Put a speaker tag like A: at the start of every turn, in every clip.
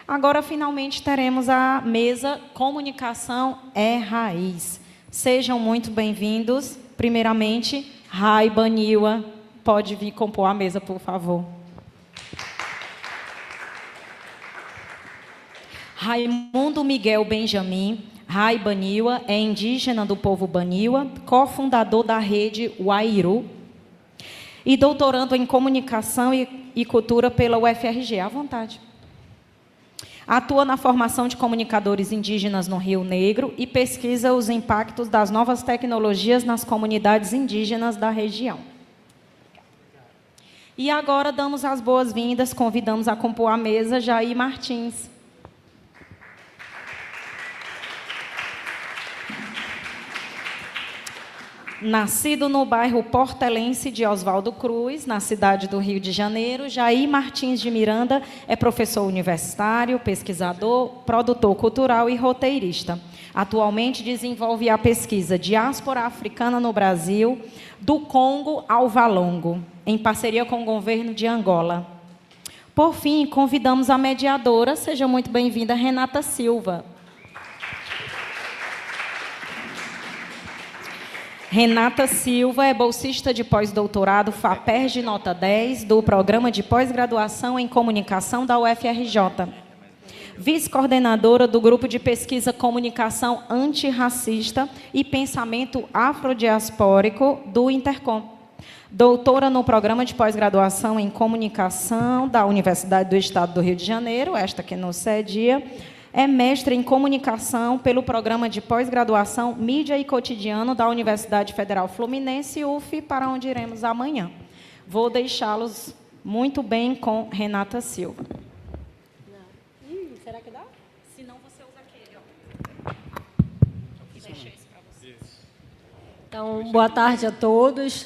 A: Agora, finalmente, teremos a mesa Comunicação é Raiz. Sejam muito bem-vindos. Primeiramente, Rai Baniwa, pode vir compor a mesa, por favor. Raimundo Miguel Benjamin, Rai Baniwa, é indígena do povo Baniwa, cofundador da rede Wairu e doutorando em Comunicação e Cultura pela UFRG. À vontade. Atua na formação de comunicadores indígenas no Rio Negro e pesquisa os impactos das novas tecnologias nas comunidades indígenas da região. E agora damos as boas-vindas, convidamos a compor a mesa Jair Martins. Nascido no bairro portelense de Oswaldo Cruz, na cidade do Rio de Janeiro, Jair Martins de Miranda é professor universitário, pesquisador, produtor cultural e roteirista. Atualmente desenvolve a pesquisa Diáspora Africana no Brasil, do Congo ao Valongo, em parceria com o governo de Angola. Por fim, convidamos a mediadora, seja muito bem-vinda, Renata Silva. Renata Silva é bolsista de pós-doutorado FAPERJ nota 10 do Programa de Pós-Graduação em Comunicação da UFRJ. Vice-coordenadora do Grupo de Pesquisa Comunicação Antirracista e Pensamento Afrodiaspórico do Intercom. Doutora no Programa de Pós-Graduação em Comunicação da Universidade do Estado do Rio de Janeiro, esta que nos cedia. É mestre em Comunicação pelo Programa de Pós-Graduação Mídia e Cotidiano da Universidade Federal Fluminense, UF, para onde iremos amanhã. Vou deixá-los muito bem com Renata Silva.
B: Será que dá?
A: Se não, você usa aquele, ó. Deixa esse para você.
B: Então, boa tarde a todos,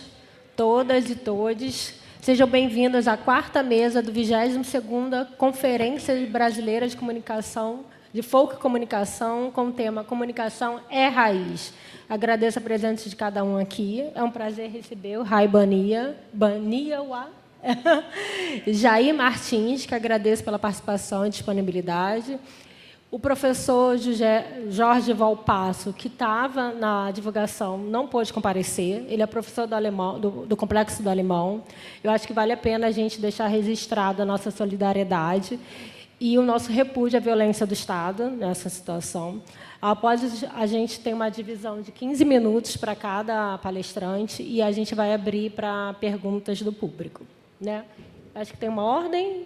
B: todas e todes. Sejam bem-vindos à quarta mesa do 22ª Conferência Brasileira de Comunicação, de Folk Comunicação, com o tema Comunicação é Raiz. Agradeço a presença de cada um aqui. É um prazer receber o Rai Baniwa, Jair Martins, que agradeço pela participação e disponibilidade. O professor Jorge Valpasso, que estava na divulgação, não pôde comparecer. Ele é professor do alemão, do Complexo do Alemão. Eu acho que vale a pena a gente deixar registrada a nossa solidariedade e o nosso repúdio à violência do Estado nessa situação. Após, a gente tem uma divisão de 15 minutos para cada palestrante e a gente vai abrir para perguntas do público, né? Acho que tem uma ordem?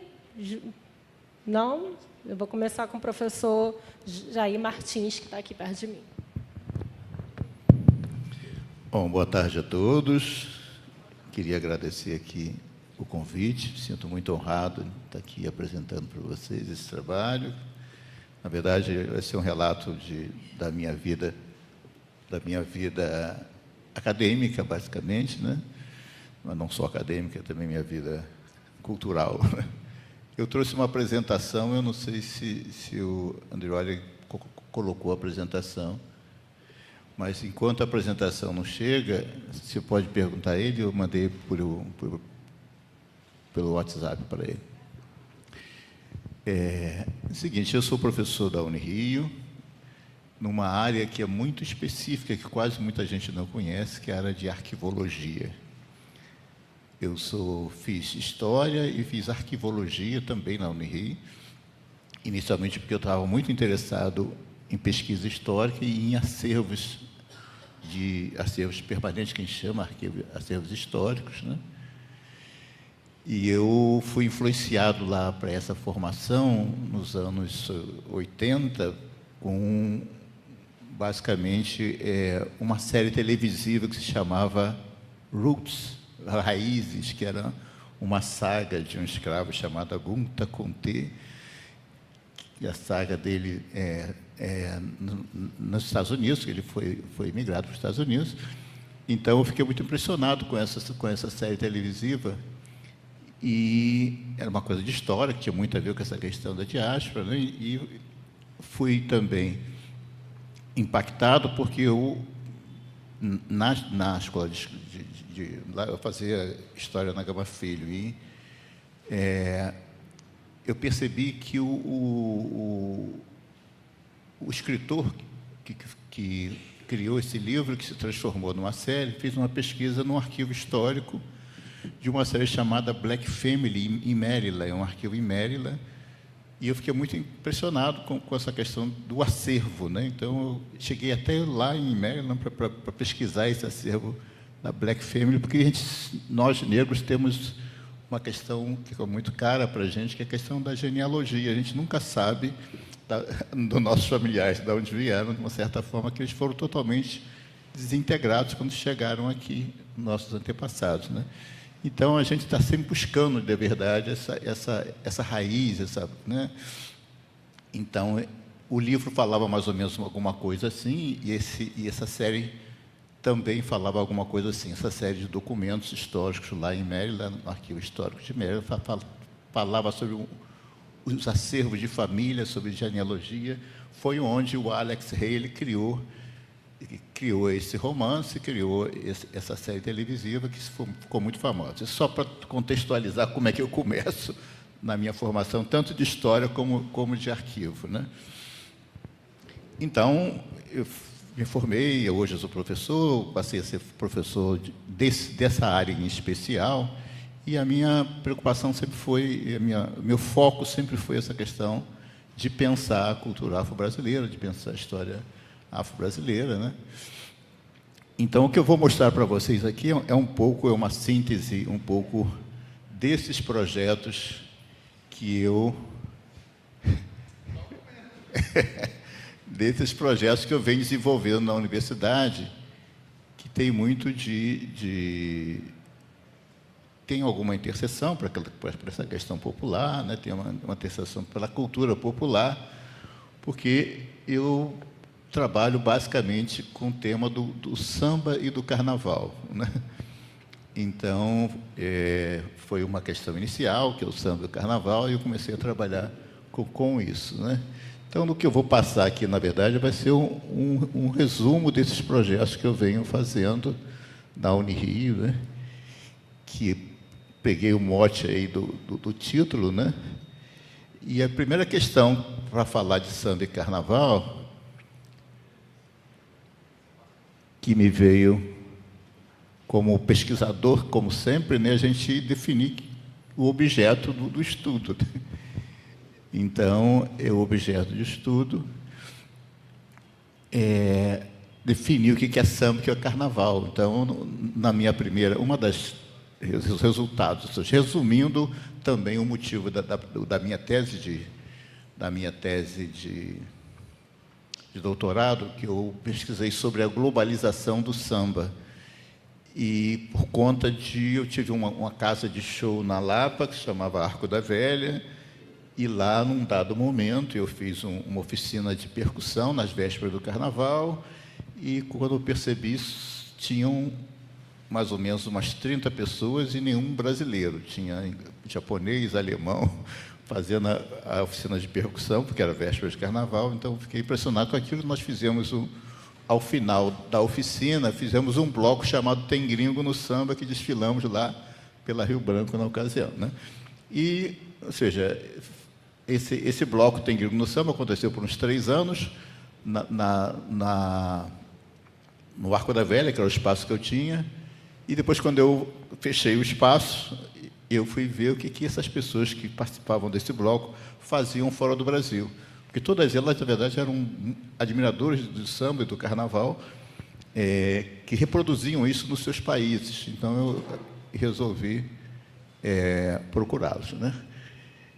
B: Não? Eu vou começar com o professor Jair Martins, que está aqui perto de mim.
C: Bom, boa tarde a todos. Queria agradecer aqui o convite. Sinto muito honrado de estar aqui apresentando para vocês esse trabalho. Na verdade, vai ser um relato da minha vida acadêmica, basicamente, né? Mas não só acadêmica, também minha vida cultural. Eu trouxe uma apresentação, eu não sei se o Andrioli colocou a apresentação, mas enquanto a apresentação não chega, você pode perguntar a ele, eu mandei pelo WhatsApp para ele. É o seguinte, eu sou professor da Unirio, numa área que é muito específica, que quase muita gente não conhece, que é a área de arquivologia. Eu fiz História e fiz Arquivologia também na Unirio, inicialmente porque eu estava muito interessado em pesquisa histórica e em acervos permanentes, que a gente chama acervos históricos, né? E eu fui influenciado lá para essa formação, nos anos 80, com, basicamente, uma série televisiva que se chamava Roots, Raízes, que era uma saga de um escravo chamado Gunta Conté, e a saga dele nos Estados Unidos, que ele foi imigrado para os Estados Unidos. Então, eu fiquei muito impressionado com essa série televisiva, e era uma coisa de história, que tinha muito a ver com essa questão da diáspora, né? E fui também impactado, porque eu, na escola lá eu fazia História na Gama Filho, e eu percebi que o escritor que criou esse livro, que se transformou numa série, fez uma pesquisa num arquivo histórico de uma série chamada Black Family, em Maryland, um arquivo em Maryland, e eu fiquei muito impressionado com essa questão do acervo, né? Então, eu cheguei até lá em Maryland para pesquisar esse acervo da Black Family, porque nós, negros, temos uma questão que é muito cara para a gente, que é a questão da genealogia. A gente nunca sabe dos nossos familiares, de onde vieram, de uma certa forma, que eles foram totalmente desintegrados quando chegaram aqui, nossos antepassados, né? Então, a gente está sempre buscando, de verdade, essa raiz, né? Então, o livro falava mais ou menos alguma coisa assim, e essa série também falava alguma coisa assim. Essa série de documentos históricos lá em Maryland, no Arquivo Histórico de Maryland, falava sobre os acervos de família, sobre genealogia. Foi onde o Alex Haley criou esse romance, criou essa série televisiva que ficou muito famosa. Só para contextualizar como é que eu começo na minha formação, tanto de história como de arquivo, né? Então, eu me formei, hoje eu sou professor, passei a ser professor dessa área em especial, e a minha preocupação sempre foi, meu foco sempre foi essa questão de pensar a cultura afro-brasileira, de pensar a história afro-brasileira, né? Então, o que eu vou mostrar para vocês aqui é uma síntese, um pouco desses projetos que eu... desses projetos que eu venho desenvolvendo na universidade, que tem muito tem alguma interseção para essa questão popular, né? Tem uma interseção pela cultura popular, porque eu trabalho basicamente com o tema do samba e do carnaval, né? Então, foi uma questão inicial, que é o samba e o carnaval, e eu comecei a trabalhar com isso, né? Então, o que eu vou passar aqui, na verdade, vai ser um resumo desses projetos que eu venho fazendo na Unirio, né? Que peguei o mote aí do título, né? E a primeira questão para falar de samba e carnaval que me veio como pesquisador, como sempre, né, a gente definir o objeto do estudo. Então, o objeto de estudo é definir o que é samba e o que é carnaval. Então, na minha primeira, os resultados, resumindo também o motivo da minha tese de doutorado, que eu pesquisei sobre a globalização do samba. E, por conta eu tive uma casa de show na Lapa, que se chamava Arco da Velha, e lá, num dado momento, eu fiz uma oficina de percussão nas vésperas do Carnaval, e, quando eu percebi, tinham mais ou menos umas 30 pessoas e nenhum brasileiro. Tinha japonês, alemão, fazendo a oficina de percussão, porque era véspera de Carnaval. Então, fiquei impressionado com aquilo. Nós fizemos, ao final da oficina, fizemos um bloco chamado Tem Gringo no Samba, que desfilamos lá pela Rio Branco na ocasião, né? E, ou seja, esse bloco Tem Gringo no Samba aconteceu por uns 3 anos, no Arco da Velha, que era o espaço que eu tinha, e depois, quando eu fechei o espaço, eu fui ver o que essas pessoas que participavam desse bloco faziam fora do Brasil. Porque todas elas, na verdade, eram admiradores do samba e do carnaval, que reproduziam isso nos seus países. Então, eu resolvi procurá-los, né?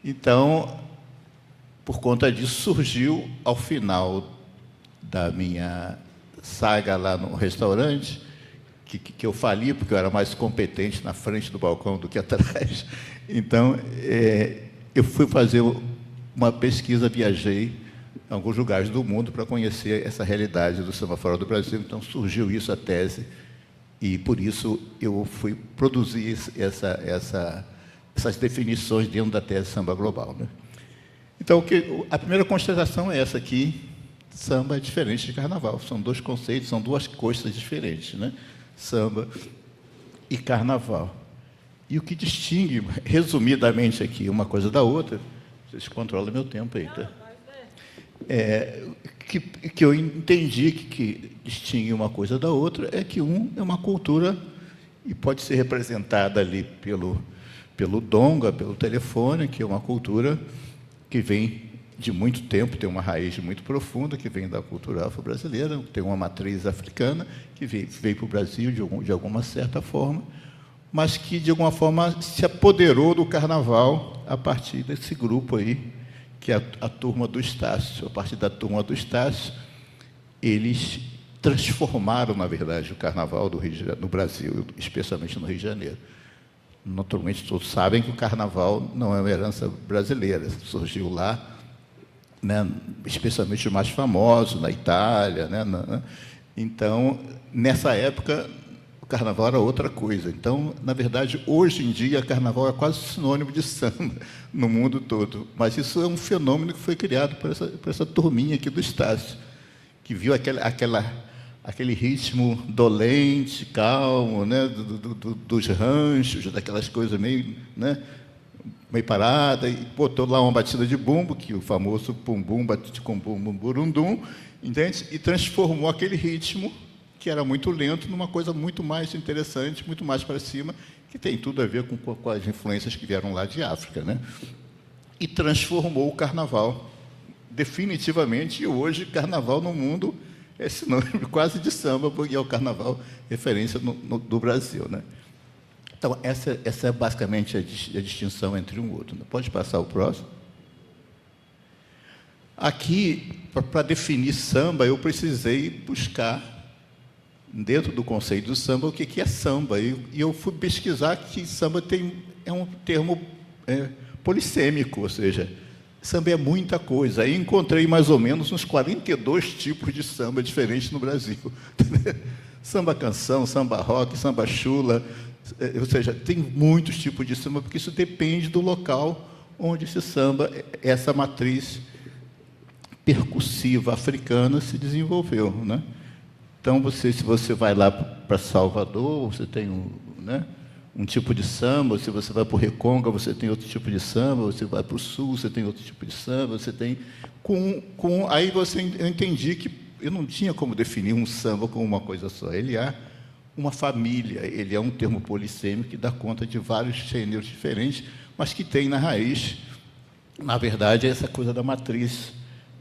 C: Então, por conta disso, surgiu, ao final da minha saga lá no restaurante, que eu fali, porque eu era mais competente na frente do balcão do que atrás. Então, eu fui fazer uma pesquisa, viajei em alguns lugares do mundo para conhecer essa realidade do samba fora do Brasil. Então, surgiu isso, a tese, e, por isso, eu fui produzir essas definições dentro da tese Samba Global, né? Então, a primeira constatação é essa aqui: samba é diferente de carnaval. São 2 conceitos, são 2 coisas diferentes, né? Samba e carnaval. E o que distingue, resumidamente aqui, uma coisa da outra, Vocês controlam meu tempo aí, tá? Que eu entendi que distingue uma coisa da outra é que um é uma cultura e pode ser representada ali pelo donga, pelo telefone, que é uma cultura que vem de muito tempo, tem uma raiz muito profunda, que vem da cultura afro-brasileira, tem uma matriz africana, que veio para o Brasil de alguma certa forma, mas que, de alguma forma, se apoderou do carnaval a partir desse grupo aí, que é a turma do Estácio. A partir da turma do Estácio, eles transformaram, na verdade, o carnaval no Brasil, especialmente no Rio de Janeiro. Naturalmente, todos sabem que o carnaval não é uma herança brasileira, surgiu lá, né, especialmente os mais famosos, na Itália. Né. Então, nessa época, o carnaval era outra coisa. Então, na verdade, hoje em dia, carnaval é quase sinônimo de samba no mundo todo. Mas isso é um fenômeno que foi criado por essa turminha aqui do Estácio, que viu aquele ritmo dolente, calmo, né, dos ranchos, daquelas coisas meio, né, meio parada, e botou lá uma batida de bumbo, que é o famoso pum-bum, batide com bumbo, burundum, entende? E transformou aquele ritmo, que era muito lento, numa coisa muito mais interessante, muito mais para cima, que tem tudo a ver com as influências que vieram lá de África, né? E transformou o carnaval definitivamente, e hoje carnaval no mundo é sinônimo quase de samba, porque é o carnaval referência do Brasil, né? Então, essa é basicamente a distinção entre um e outro. Pode passar o próximo? Aqui, para definir samba, eu precisei buscar, dentro do conceito do samba, o que é samba. E eu fui pesquisar que samba é um termo polissêmico, ou seja, samba é muita coisa. Aí encontrei mais ou menos uns 42 tipos de samba diferentes no Brasil. Samba canção, samba rock, samba chula, ou seja, tem muitos tipos de samba, porque isso depende do local onde esse samba, essa matriz percussiva africana se desenvolveu, né? Então, se você vai lá para Salvador, você tem um tipo de samba. Se você vai para o Reconga, você tem outro tipo de samba. Você vai para o Sul, você tem outro tipo de samba. Você tem aí eu entendi que eu não tinha como definir um samba como uma coisa só. Ele é uma família, ele é um termo polissêmico que dá conta de vários gêneros diferentes, mas que tem na raiz, na verdade, essa coisa da matriz.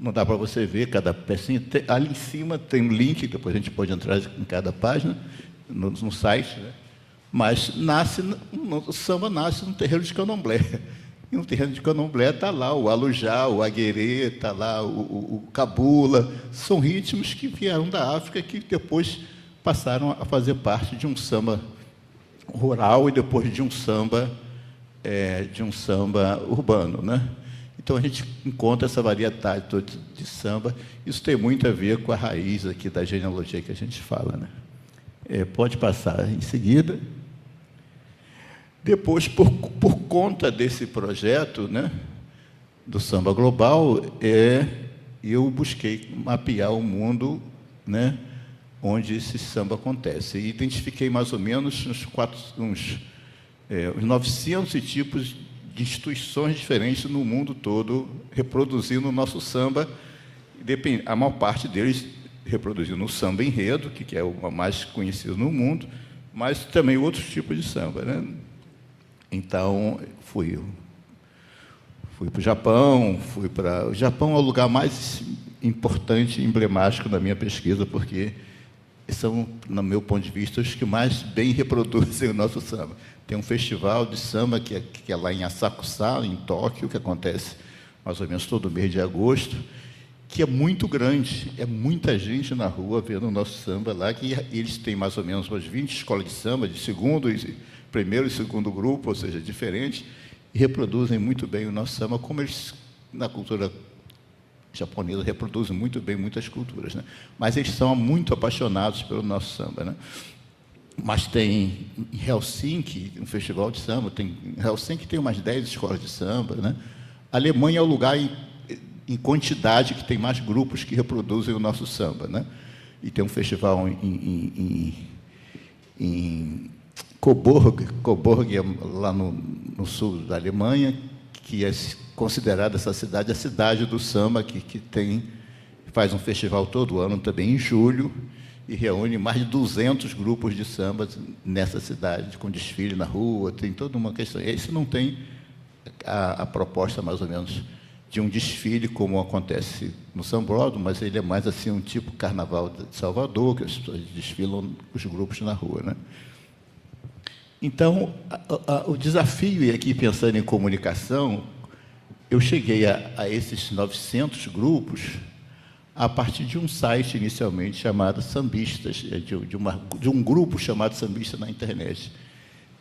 C: Não dá para você ver cada pecinha. Ali em cima tem um link, depois a gente pode entrar em cada página, no site, né? Mas o samba nasce no terreiro de candomblé. E no terreiro de candomblé está lá o alujá, o aguerê, está lá o cabula. São ritmos que vieram da África, que depois passaram a fazer parte de um samba rural e depois de um samba urbano, né? Então, a gente encontra essa variedade toda de samba. Isso tem muito a ver com a raiz aqui da genealogia que a gente fala, né? Pode passar em seguida. Depois, por conta desse projeto, né, do samba global, eu busquei mapear o mundo, né, onde esse samba acontece. E identifiquei mais ou menos uns 900 tipos de instituições diferentes no mundo todo, reproduzindo o nosso samba, a maior parte deles reproduzindo o samba enredo, que é o mais conhecido no mundo, mas também outros tipos de samba, né? Então, fui para o Japão. O Japão é o lugar mais importante e emblemático da minha pesquisa, porque são, no meu ponto de vista, os que mais bem reproduzem o nosso samba. Tem um festival de samba que é lá em Asakusa, em Tóquio, que acontece mais ou menos todo mês de agosto, que é muito grande, é muita gente na rua vendo o nosso samba lá, que eles têm mais ou menos umas 20 escolas de samba, de primeiro e segundo grupo, ou seja, diferentes, e reproduzem muito bem o nosso samba, como eles, na cultura japonesa, reproduzem muito bem muitas culturas, né? Mas eles são muito apaixonados pelo nosso samba, né? Mas tem em Helsinki um festival de samba, em Helsinki tem umas 10 escolas de samba, né? A Alemanha é o lugar em quantidade que tem mais grupos que reproduzem o nosso samba, né? E tem um festival em Coburg, lá no sul da Alemanha, que é considerada essa cidade a cidade do samba, que faz um festival todo ano, também em julho, e reúne mais de 200 grupos de samba nessa cidade, com desfile na rua, tem toda uma questão. Esse não tem a proposta, mais ou menos, de um desfile, como acontece no Sambódromo, mas ele é mais assim um tipo carnaval de Salvador, que as pessoas desfilam os grupos na rua, né? Então, o desafio, e aqui pensando em comunicação, eu cheguei a esses 900 grupos a partir de um site inicialmente chamado Sambistas, de um grupo chamado Sambista na internet.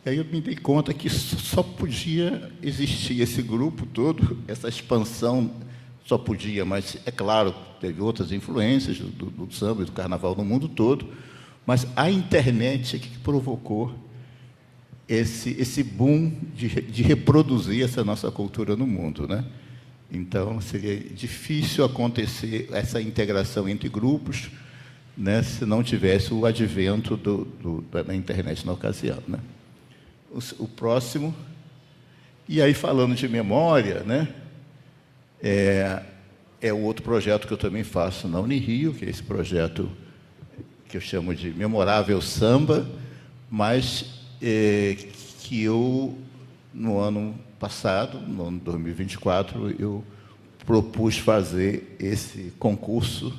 C: E aí eu me dei conta que só podia existir esse grupo todo, essa expansão só podia, mas, é claro, teve outras influências do samba e do carnaval no mundo todo, mas a internet é que provocou esse boom de reproduzir essa nossa cultura no mundo, né? Então, seria difícil acontecer essa integração entre grupos, né, se não tivesse o advento da internet na ocasião, né? O próximo, e aí falando de memória, né, é o outro projeto que eu também faço na Unirio, que é esse projeto que eu chamo de Memorável Samba, mas que eu, no ano passado, no ano 2024, eu propus fazer esse concurso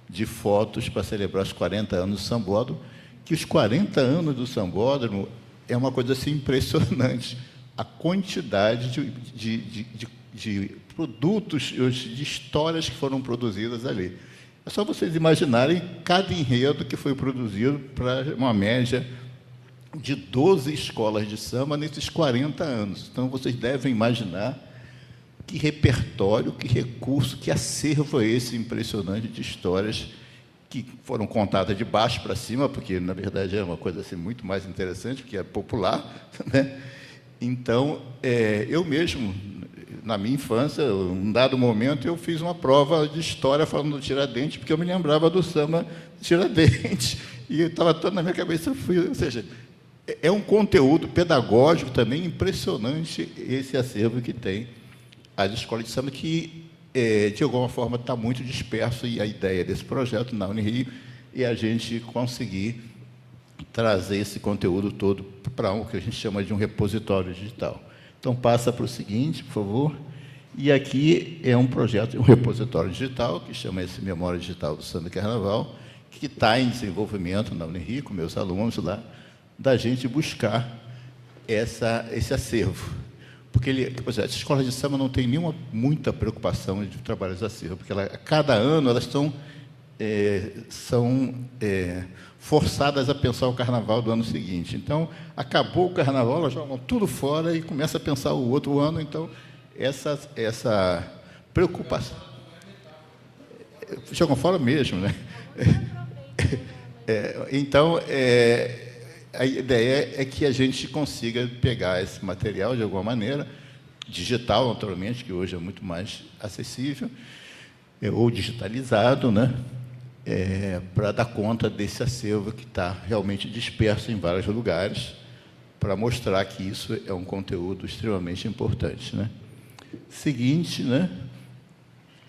C: de fotos para celebrar os 40 anos do Sambódromo, que os 40 anos do Sambódromo é uma coisa assim impressionante, a quantidade de produtos, de histórias que foram produzidas ali. É só vocês imaginarem cada enredo que foi produzido para uma média de 12 escolas de samba nesses 40 anos. Então, vocês devem imaginar que repertório, que recurso, que acervo é esse impressionante de histórias que foram contadas de baixo para cima, porque, na verdade, é uma coisa assim, muito mais interessante, porque é popular, né? Então, eu mesmo, na minha infância, em um dado momento, eu fiz uma prova de história falando do Tiradentes, porque eu me lembrava do samba Tiradentes, e estava todo na minha cabeça, ou seja, é um conteúdo pedagógico também impressionante esse acervo que tem as escolas de samba, que, de alguma forma, está muito disperso, e a ideia desse projeto na Unirio é a gente conseguir trazer esse conteúdo todo para o que a gente chama de um repositório digital. Então, passa para o seguinte, por favor. E aqui é um projeto, um repositório digital, que chama esse Memória Digital do Samba e Carnaval, que está em desenvolvimento na Unirio, com meus alunos lá, da gente buscar esse acervo. Porque, por exemplo, as escolas de samba não têm muita preocupação de trabalhar esse acervo, porque a cada ano elas são forçadas a pensar o carnaval do ano seguinte. Então, acabou o carnaval, elas jogam tudo fora e começam a pensar o outro ano. Então, essa preocupação... Jogam fora mesmo, né? Então, a ideia é que a gente consiga pegar esse material, de alguma maneira, digital, naturalmente, que hoje é muito mais acessível, ou digitalizado, né? Para dar conta desse acervo que está realmente disperso em vários lugares, para mostrar que isso é um conteúdo extremamente importante, né? Seguinte, né?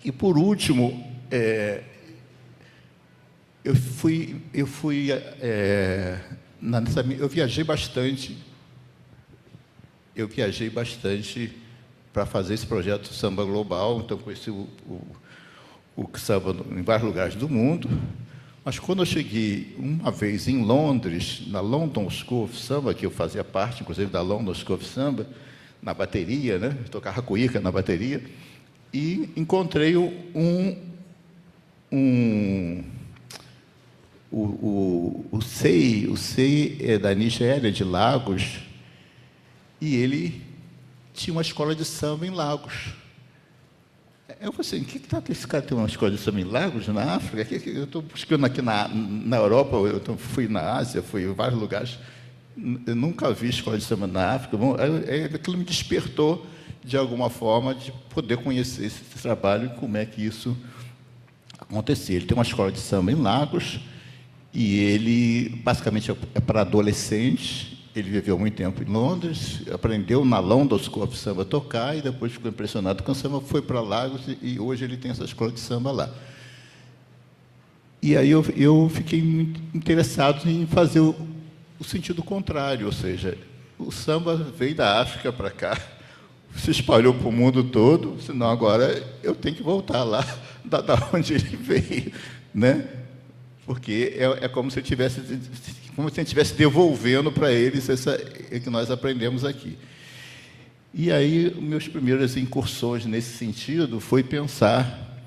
C: E, por último, eu viajei bastante. Eu viajei bastante para fazer esse projeto Samba Global, então conheci o samba em vários lugares do mundo. Mas quando eu cheguei uma vez em Londres, na London School of Samba, que eu fazia parte, inclusive, da London School of Samba, na bateria, né? Eu tocava cuíca na bateria, e encontrei o SEI é da Nisha Hélia, de Lagos, e ele tinha uma escola de samba em Lagos. Eu falei assim, o que está esse cara tem uma escola de samba em Lagos, na África? Eu estou buscando aqui na Europa, eu fui na Ásia, fui em vários lugares, eu nunca vi escola de samba na África. Aquilo me despertou, de alguma forma, de poder conhecer esse trabalho e como é que isso acontecia. Ele tem uma escola de samba em Lagos, e ele, basicamente, é para adolescentes, ele viveu muito tempo em Londres, aprendeu na London School of Samba a tocar e depois ficou impressionado com o samba, foi para Lagos e hoje ele tem essa escola de samba lá. E aí eu fiquei muito interessado em fazer o sentido contrário, ou seja, o samba veio da África para cá, se espalhou para o mundo todo, senão agora eu tenho que voltar lá da onde ele veio, né? Porque é como se eu estivesse devolvendo para eles essa que nós aprendemos aqui. E aí, meus primeiras incursões nesse sentido foi pensar,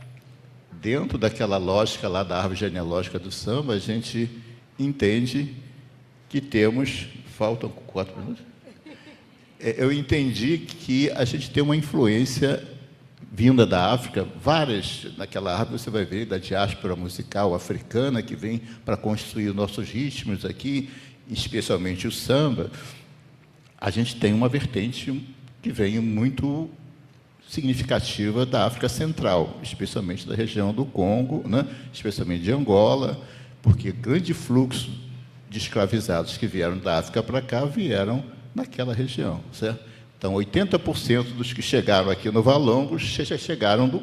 C: dentro daquela lógica lá da árvore genealógica do samba, a gente entende que temos... Faltam 4 minutos? Eu entendi que a gente tem uma influência vinda da África, várias naquela árvore, você vai ver, da diáspora musical africana, que vem para construir os nossos ritmos aqui, especialmente o samba. A gente tem uma vertente que vem muito significativa da África Central, especialmente da região do Congo, né? Especialmente de Angola, porque grande fluxo de escravizados que vieram da África para cá vieram naquela região, certo? Então, 80% dos que chegaram aqui no Valongo já chegaram do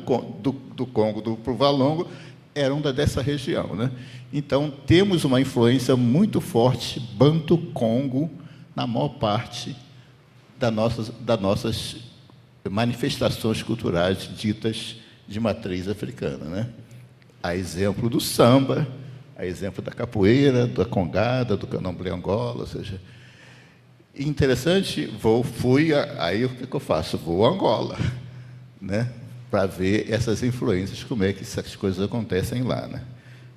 C: Congo para o Valongo, eram dessa região, né? Então, temos uma influência muito forte Banto-Congo na maior parte das nossas manifestações culturais ditas de matriz africana, né? A exemplo do samba, a exemplo da capoeira, da congada, do candomblé Angola, ou seja... Interessante, aí o que eu faço? Vou a Angola, né? Para ver essas influências, como é que essas coisas acontecem lá, né?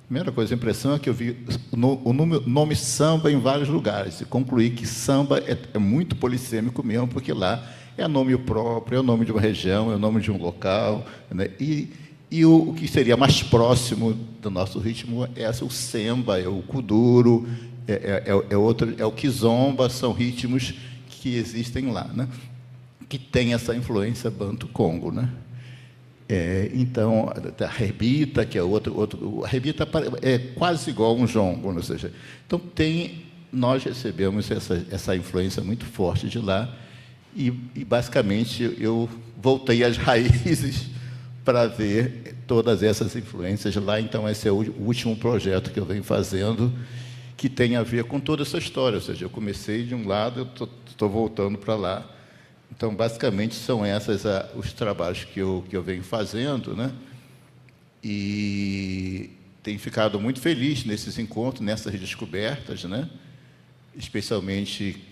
C: Primeira coisa, a impressão é que eu vi o nome samba em vários lugares, e concluí que samba é muito polissêmico mesmo, porque lá é nome próprio, é o nome de uma região, é o nome de um local, né? E o que seria mais próximo do nosso ritmo é o samba, é o kuduro, é o kizomba, são ritmos que existem lá, né? Que tem essa influência Banto-Congo, né? Então, a rebita, que é outro... A rebita é quase igual a um jongo, ou seja, então nós recebemos essa influência muito forte de lá e basicamente, eu voltei às raízes para ver todas essas influências lá. Então, esse é o último projeto que eu venho fazendo, que tem a ver com toda essa história, ou seja, eu comecei de um lado, eu estou voltando para lá. Então, basicamente, são esses os trabalhos que eu venho fazendo, né? E tenho ficado muito feliz nesses encontros, nessas descobertas, né? Especialmente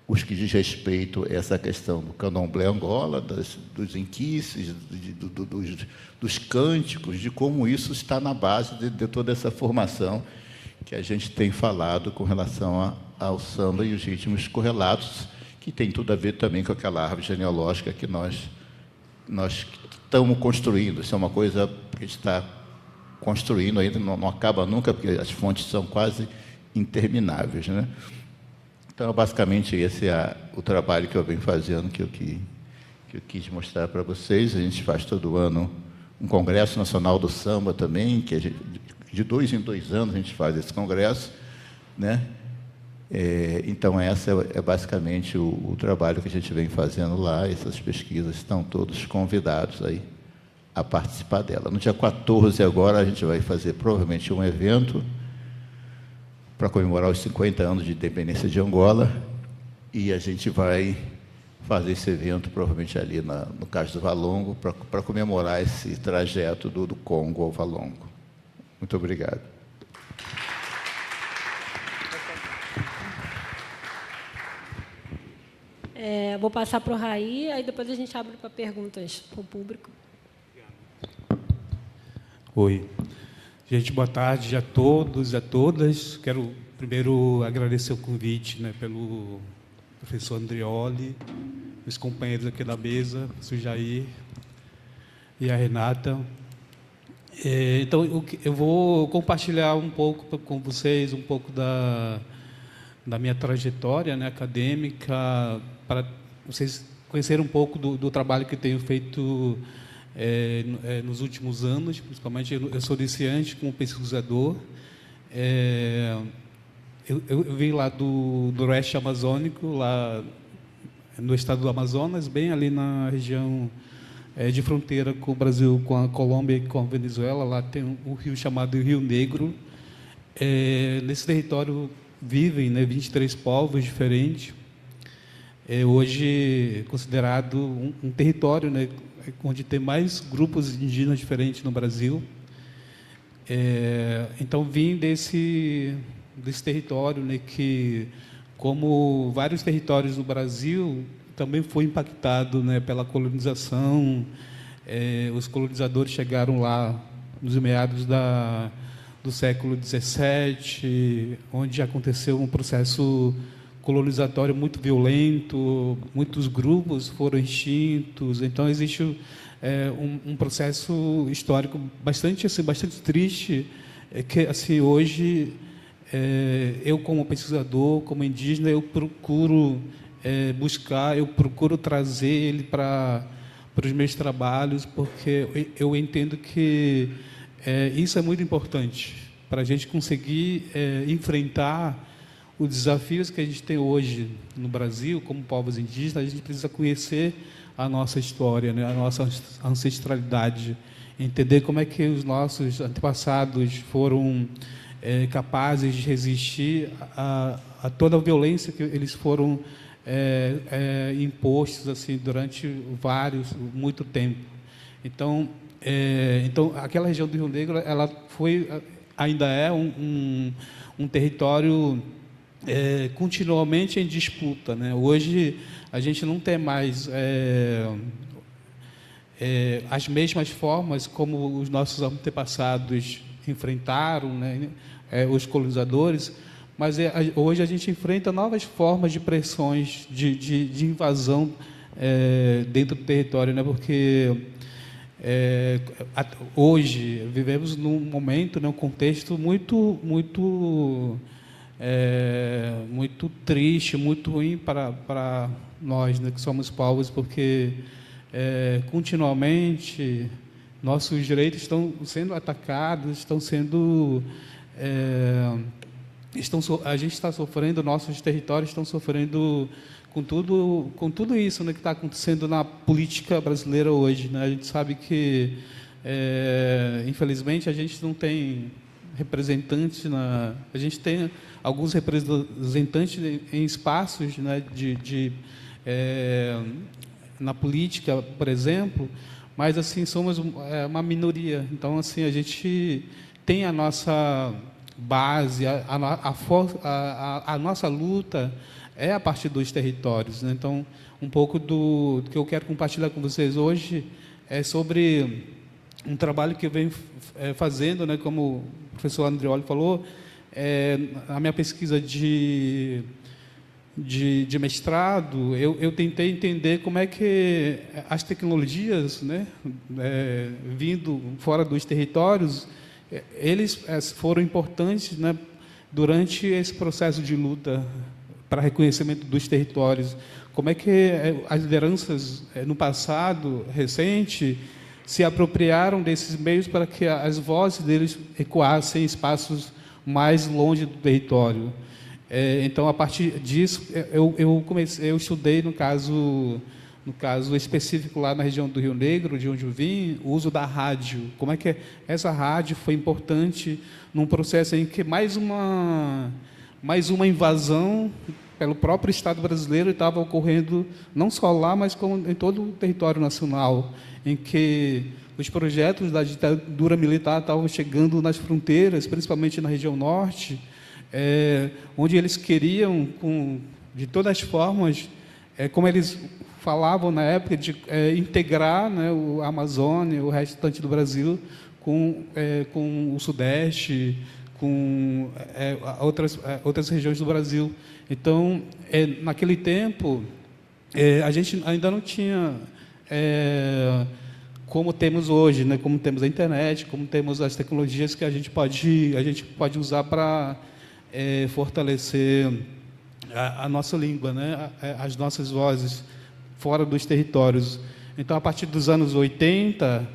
C: os que diz respeito a essa questão do candomblé Angola, dos inquices, dos cânticos, de como isso está na base de toda essa formação que a gente tem falado com relação ao samba e os ritmos correlatos, que tem tudo a ver também com aquela árvore genealógica que nós estamos construindo. Isso é uma coisa que a gente está construindo ainda, não acaba nunca, porque as fontes são quase intermináveis, né? Então, basicamente, esse é o trabalho que eu venho fazendo, que eu quis mostrar para vocês. A gente faz todo ano um Congresso Nacional do Samba também, que de 2 em 2 anos a gente faz esse congresso, né? Então, essa é basicamente o trabalho que a gente vem fazendo lá. Essas pesquisas estão todos convidados aí a participar dela. No dia 14 agora, a gente vai fazer provavelmente um evento para comemorar os 50 anos de independência de Angola, e a gente vai fazer esse evento provavelmente ali no Cais do Valongo, para comemorar esse trajeto do Congo ao Valongo. Muito obrigado.
B: Vou passar para o Raí, aí depois a gente abre para perguntas para o público.
D: Oi. Gente, boa tarde a todos e a todas. Quero primeiro agradecer o convite, né, pelo professor Andrioli, os companheiros aqui da mesa, o professor Jair e a Renata. Então, eu vou compartilhar um pouco com vocês, um pouco da minha trajetória, né, acadêmica, para vocês conhecerem um pouco do trabalho que tenho feito nos últimos anos. Principalmente, eu sou iniciante como pesquisador, eu vim lá do oeste amazônico, lá no estado do Amazonas, bem ali na região de fronteira com o Brasil, com a Colômbia e com a Venezuela. Lá tem um rio chamado Rio Negro. Nesse território vivem, né, 23 povos diferentes. Hoje considerado um território, né, onde tem mais grupos indígenas diferentes no Brasil. Então, vim desse território, né, que, como vários territórios do Brasil, também foi impactado, né, pela colonização. Os colonizadores chegaram lá nos meados do século XVII, onde aconteceu um processo colonizatório muito violento, muitos grupos foram extintos. Então, existe um processo histórico bastante triste, que, assim, hoje, eu, como pesquisador, como indígena, eu procuro buscar, eu procuro trazer ele para os meus trabalhos, porque eu entendo que isso é muito importante para a gente conseguir enfrentar os desafios que a gente tem hoje no Brasil, como povos indígenas. A gente precisa conhecer a nossa história, né, a nossa ancestralidade, entender como é que os nossos antepassados foram capazes de resistir a toda a violência que eles foram impostos, assim, durante muito tempo. Então, aquela região do Rio Negro, ela ainda é um território continuamente em disputa, né? Hoje a gente não tem mais as mesmas formas como os nossos antepassados enfrentaram, né, os colonizadores, mas hoje a gente enfrenta novas formas de pressões de invasão dentro do território, né? Porque hoje vivemos num momento, né, um contexto muito triste, muito ruim para nós, né, que somos povos, porque continuamente nossos direitos estão sendo atacados, a gente está sofrendo, nossos territórios estão sofrendo com tudo isso, né, que está acontecendo na política brasileira hoje, né? A gente sabe que, infelizmente, a gente não tem representantes a gente tem alguns representantes em espaços, né, na política, por exemplo, mas, assim, somos uma minoria. Então, assim, a gente tem a nossa base, a nossa luta a partir dos territórios, né? Então, um pouco do que eu quero compartilhar com vocês hoje é sobre um trabalho que eu venho fazendo, né, como o professor Andrioli falou, a minha pesquisa de mestrado, eu tentei entender como é que as tecnologias, né, vindo fora dos territórios, eles foram importantes, né, durante esse processo de luta para reconhecimento dos territórios. Como é que as lideranças, no passado recente, se apropriaram desses meios para que as vozes deles ecoassem em espaços mais longe do território. Então, a partir disso, eu estudei, no caso específico lá na região do Rio Negro, de onde eu vim, o uso da rádio. Como é que essa rádio foi importante num processo em que mais uma invasão pelo próprio Estado brasileiro estava ocorrendo, não só lá, mas como em todo o território nacional, em que os projetos da ditadura militar estavam chegando nas fronteiras, principalmente na região norte, onde eles queriam, de todas as formas, como eles falavam na época, de integrar, né, a Amazônia, o restante do Brasil, com o Sudeste, com outras regiões do Brasil. Então, naquele tempo, a gente ainda não tinha, como temos hoje, né, como temos a internet, como temos as tecnologias que a gente pode usar para fortalecer a nossa língua, né, as nossas vozes fora dos territórios. Então, a partir dos anos 80,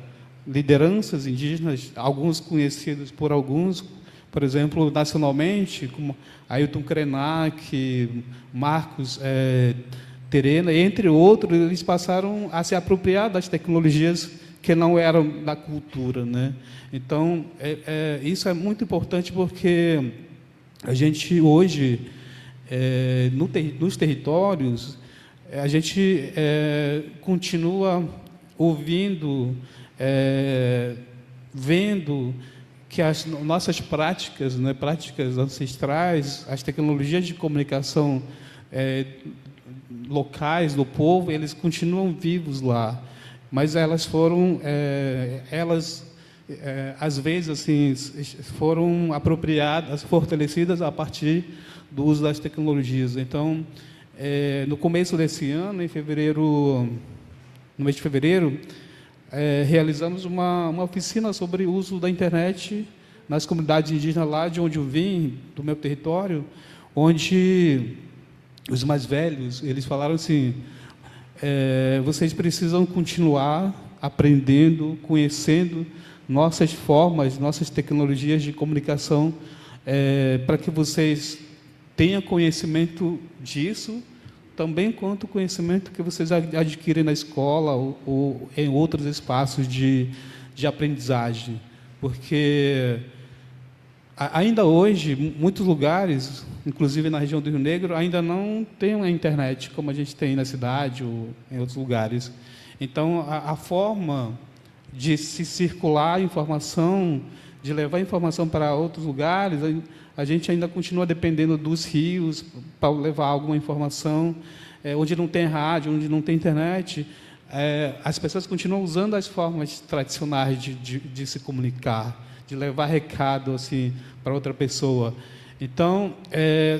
D: lideranças indígenas, alguns conhecidos por alguns, por exemplo, nacionalmente, como Ailton Krenak, Marcos Terena, entre outros, eles passaram a se apropriar das tecnologias que não eram da cultura, né? Então, isso é muito importante porque a gente hoje, nos territórios, a gente continua ouvindo, vendo que as nossas práticas, né, práticas ancestrais, as tecnologias de comunicação locais do povo, eles continuam vivos lá, mas elas foram, às vezes, assim, foram apropriadas, fortalecidas a partir do uso das tecnologias. Então, no começo desse ano, no mês de fevereiro, realizamos uma oficina sobre o uso da internet nas comunidades indígenas lá de onde eu vim, do meu território, onde os mais velhos, eles falaram assim, vocês precisam continuar aprendendo, conhecendo nossas formas, nossas tecnologias de comunicação, para que vocês tenham conhecimento disso, também quanto o conhecimento que vocês adquirem na escola ou em outros espaços de aprendizagem. Porque ainda hoje, muitos lugares, inclusive na região do Rio Negro, ainda não tem a internet como a gente tem na cidade ou em outros lugares. Então, a forma de se circular informação, de levar informação para outros lugares, a gente ainda continua dependendo dos rios para levar alguma informação. Onde não tem rádio, onde não tem internet, as pessoas continuam usando as formas tradicionais de se comunicar, de levar recado assim, para outra pessoa. Então,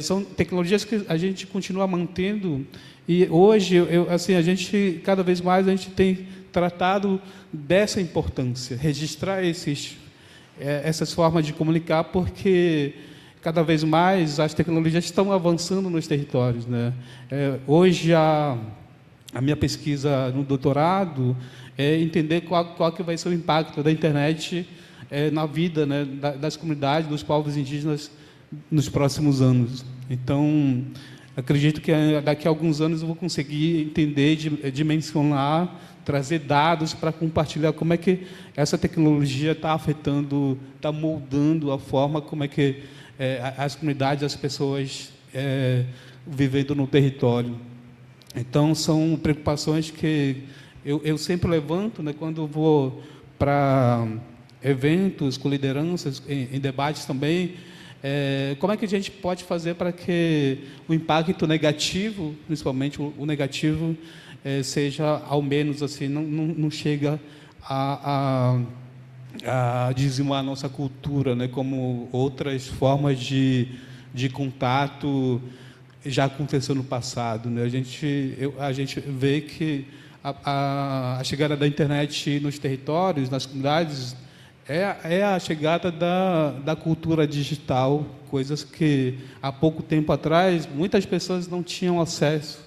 D: são tecnologias que a gente continua mantendo, e hoje, assim, a gente, cada vez mais, a gente tem tratado dessa importância, registrar essas formas de comunicar, porque cada vez mais as tecnologias estão avançando nos territórios, né? Hoje, a minha pesquisa no doutorado é entender qual que vai ser o impacto da internet na vida, né, das comunidades, dos povos indígenas nos próximos anos. Então, acredito que daqui a alguns anos eu vou conseguir entender, dimensionar, trazer dados para compartilhar como é que essa tecnologia está afetando, está moldando a forma como é que as comunidades, as pessoas vivendo no território. Então, são preocupações que eu sempre levanto, né, quando eu vou para eventos com lideranças, em debates também, como é que a gente pode fazer para que o impacto negativo, principalmente o negativo, seja, ao menos, assim, não chega a dizimar a nossa cultura, né, como outras formas de contato já aconteceu no passado, né? A gente vê que a chegada da internet nos territórios, nas comunidades, é a chegada da cultura digital, coisas que há pouco tempo atrás muitas pessoas não tinham acesso.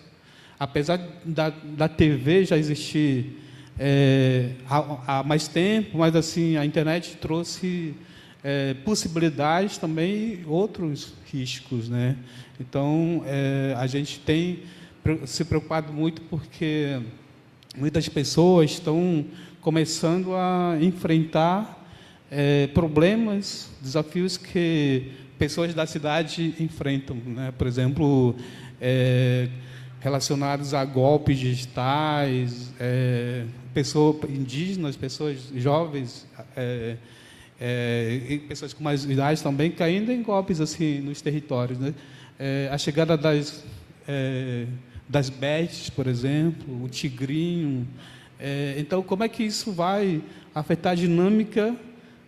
D: Apesar da TV já existir há mais tempo, mas assim a internet trouxe possibilidades também, outros riscos, né? Então, a gente tem se preocupado muito porque muitas pessoas estão começando a enfrentar problemas, desafios que pessoas da cidade enfrentam, né? Por exemplo, relacionados a golpes digitais, pessoas indígenas, pessoas jovens, e pessoas com mais idade também caindo em golpes assim nos territórios, né? A chegada das bets, por exemplo, o tigrinho. Então, como é que isso vai afetar a dinâmica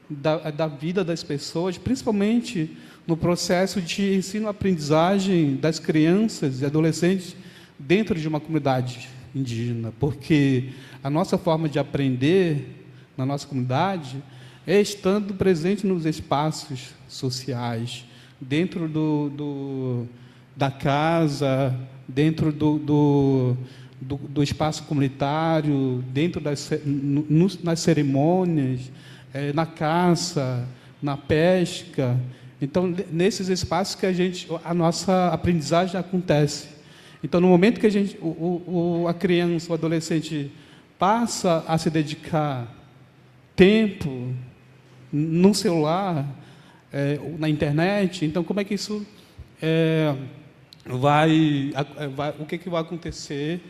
D: da vida das pessoas, principalmente no processo de ensino-aprendizagem das crianças e adolescentes dentro de uma comunidade indígena? Porque a nossa forma de aprender na nossa comunidade é estando presente nos espaços sociais, dentro da casa, dentro do espaço comunitário, dentro nas cerimônias, na caça, na pesca. Então, nesses espaços que a nossa aprendizagem acontece. Então, no momento que a criança, o adolescente passa a se dedicar tempo no celular, na internet, então como é que isso o que vai acontecer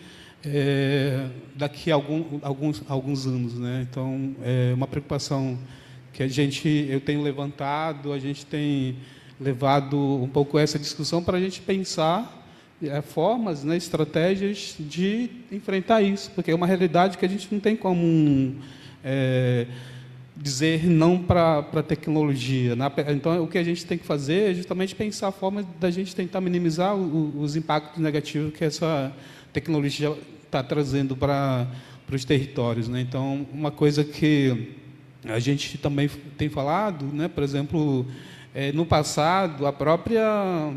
D: daqui a alguns anos, né? Então, é uma preocupação que eu tenho levantado, a gente tem levado um pouco essa discussão para a gente pensar formas, né, estratégias de enfrentar isso, porque é uma realidade que a gente não tem como dizer não para a tecnologia. Então, o que a gente tem que fazer é justamente pensar a forma da gente tentar minimizar os impactos negativos que essa tecnologia está trazendo para os territórios, né? Então, uma coisa que a gente também tem falado, né, por exemplo, no passado, a própria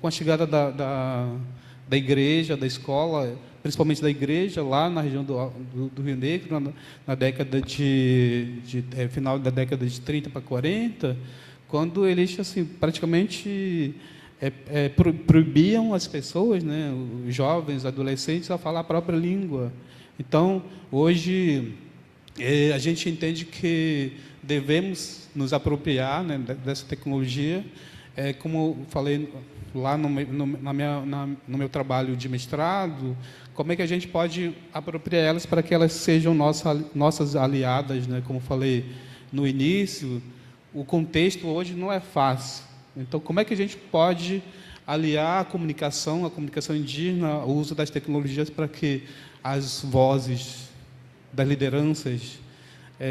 D: com a chegada da igreja, da escola, principalmente da igreja, lá na região do Rio Negro, na década final da década de 30 para 40, quando eles assim, praticamente proibiam as pessoas, né, os jovens, adolescentes, a falar a própria língua. Então, hoje, a gente entende que devemos nos apropriar, né, dessa tecnologia, como falei lá no meu trabalho de mestrado, como é que a gente pode apropriar elas para que elas sejam nossas aliadas, né? Como falei no início, o contexto hoje não é fácil. Então, como é que a gente pode aliar a comunicação indígena, o uso das tecnologias para que as vozes das lideranças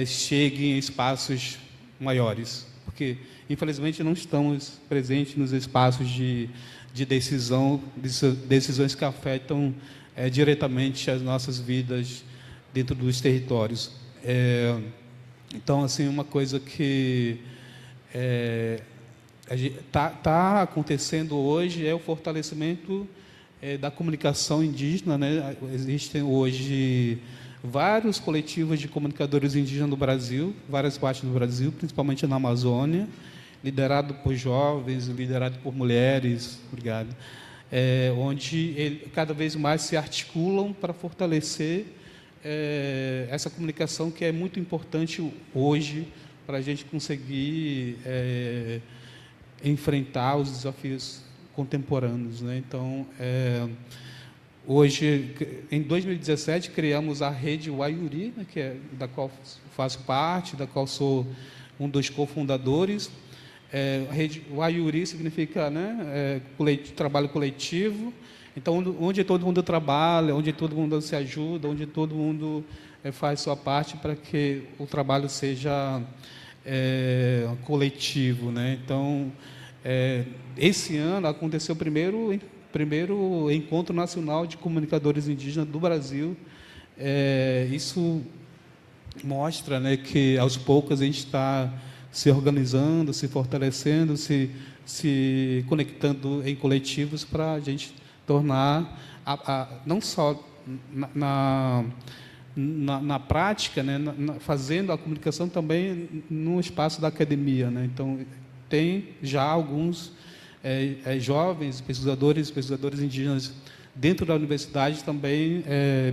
D: cheguem a espaços maiores? Porque, infelizmente, não estamos presentes nos espaços de decisões que afetam diretamente as nossas vidas dentro dos territórios. Então, assim, uma coisa que está acontecendo hoje é o fortalecimento da comunicação indígena, né? Existem hoje vários coletivos de comunicadores indígenas no Brasil, várias partes do Brasil, principalmente na Amazônia, liderado por jovens, liderado por mulheres, obrigado, onde cada vez mais se articulam para fortalecer essa comunicação que é muito importante hoje para a gente conseguir enfrentar os desafios contemporâneos, né? Então, hoje, em 2017, criamos a rede Wayuri, né, da qual faço parte, da qual sou um dos cofundadores. A rede Wayuri significa, né, trabalho coletivo. Então, onde todo mundo trabalha, onde todo mundo se ajuda, onde todo mundo faz sua parte para que o trabalho seja coletivo, né? Então, esse ano aconteceu o primeiro Encontro Nacional de Comunicadores Indígenas do Brasil. Isso mostra, né, que, aos poucos, a gente está se organizando, se fortalecendo, se conectando em coletivos para a gente tornar, não só na prática, né, fazendo a comunicação também no espaço da academia, né? Então, tem já alguns jovens pesquisadores indígenas dentro da universidade também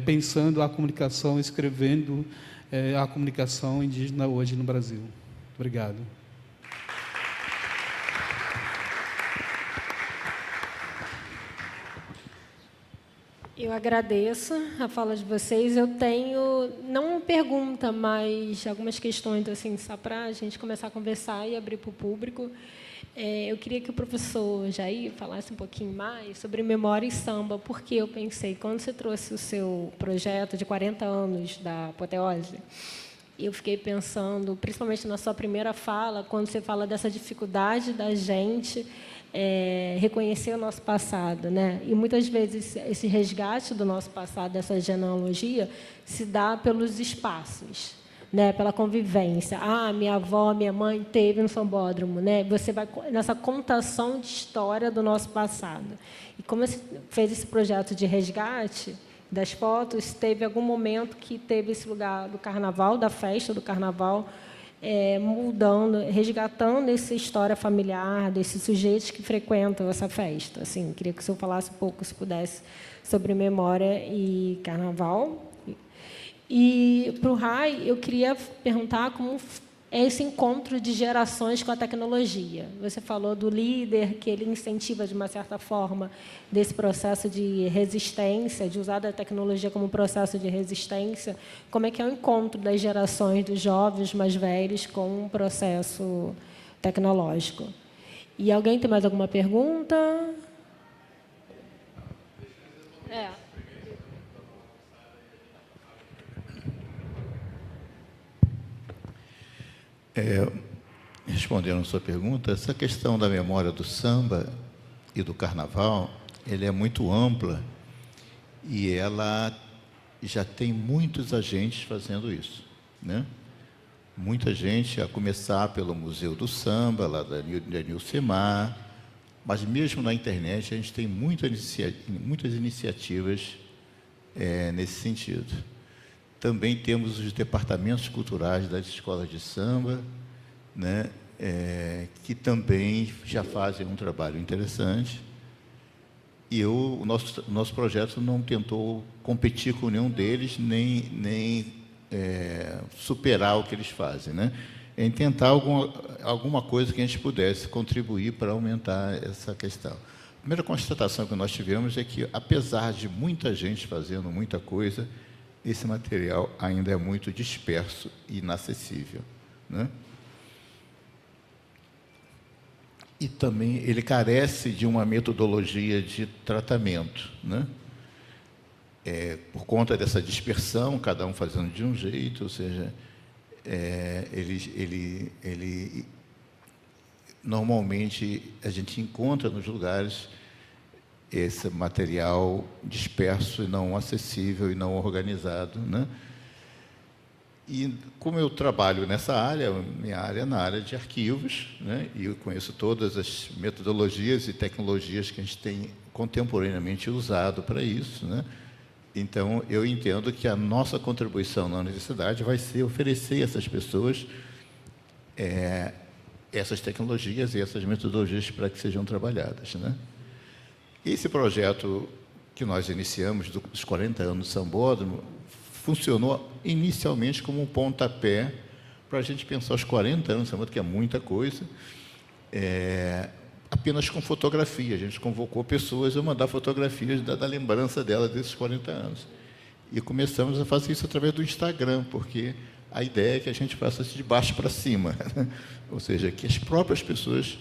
D: pensando a comunicação, escrevendo a comunicação indígena hoje no Brasil. Obrigado.
B: Eu agradeço a fala de vocês. Eu tenho, não uma pergunta, mas algumas questões, assim, só para a gente começar a conversar e abrir para o público. Eu queria que o professor Jair falasse um pouquinho mais sobre memória e samba, porque eu pensei, quando você trouxe o seu projeto de 40 anos da Apoteose, eu fiquei pensando, principalmente na sua primeira fala, quando você fala dessa dificuldade da gente reconhecer o nosso passado, né? E muitas vezes esse resgate do nosso passado, dessa genealogia, se dá pelos espaços, né? Pela convivência. Minha avó, minha mãe teve no sambódromo, né? Você vai nessa contação de história do nosso passado. E como você fez esse projeto de resgate das fotos, teve algum momento que teve esse lugar do carnaval, da festa do carnaval, mudando, resgatando essa história familiar desses sujeitos que frequentam essa festa. Assim, queria que o senhor falasse um pouco, se pudesse, sobre memória e carnaval. E, para o Rai, eu queria perguntar como é esse encontro de gerações com a tecnologia. Você falou do líder, que ele incentiva, de uma certa forma, desse processo de resistência, de usar a tecnologia como processo de resistência. Como é que é o encontro das gerações dos jovens mais velhos com um processo tecnológico? E alguém tem mais alguma pergunta?
C: Respondendo a sua pergunta, essa questão da memória do samba e do carnaval, ele é muito ampla e ela já tem muitos agentes fazendo isso, né? Muita gente, a começar pelo Museu do Samba, lá da Nilcemar, mas mesmo na internet a gente tem muitas iniciativas nesse sentido. Também temos os departamentos culturais das escolas de samba, né, que também já fazem um trabalho interessante. E o nosso projeto não tentou competir com nenhum deles, nem superar o que eles fazem, né? Em tentar alguma coisa que a gente pudesse contribuir para aumentar essa questão. A primeira constatação que nós tivemos é que, apesar de muita gente fazendo muita coisa, esse material ainda é muito disperso e inacessível, né? E também ele carece de uma metodologia de tratamento, né? Por conta dessa dispersão, cada um fazendo de um jeito, ou seja, ele normalmente a gente encontra nos lugares esse material disperso e não acessível e não organizado, né? E como eu trabalho nessa área, minha área é na área de arquivos, né? E eu conheço todas as metodologias e tecnologias que a gente tem contemporaneamente usado para isso, né? Então, eu entendo que a nossa contribuição na universidade vai ser oferecer a essas pessoas essas tecnologias e essas metodologias para que sejam trabalhadas, né? Esse projeto que nós iniciamos, dos 40 anos do Sambódromo, funcionou inicialmente como um pontapé para a gente pensar os 40 anos do Sambódromo, que é muita coisa, apenas com fotografia. A gente convocou pessoas a mandar fotografias da lembrança dela desses 40 anos. E começamos a fazer isso através do Instagram, porque a ideia é que a gente faça isso de baixo para cima, ou seja, que as próprias pessoas,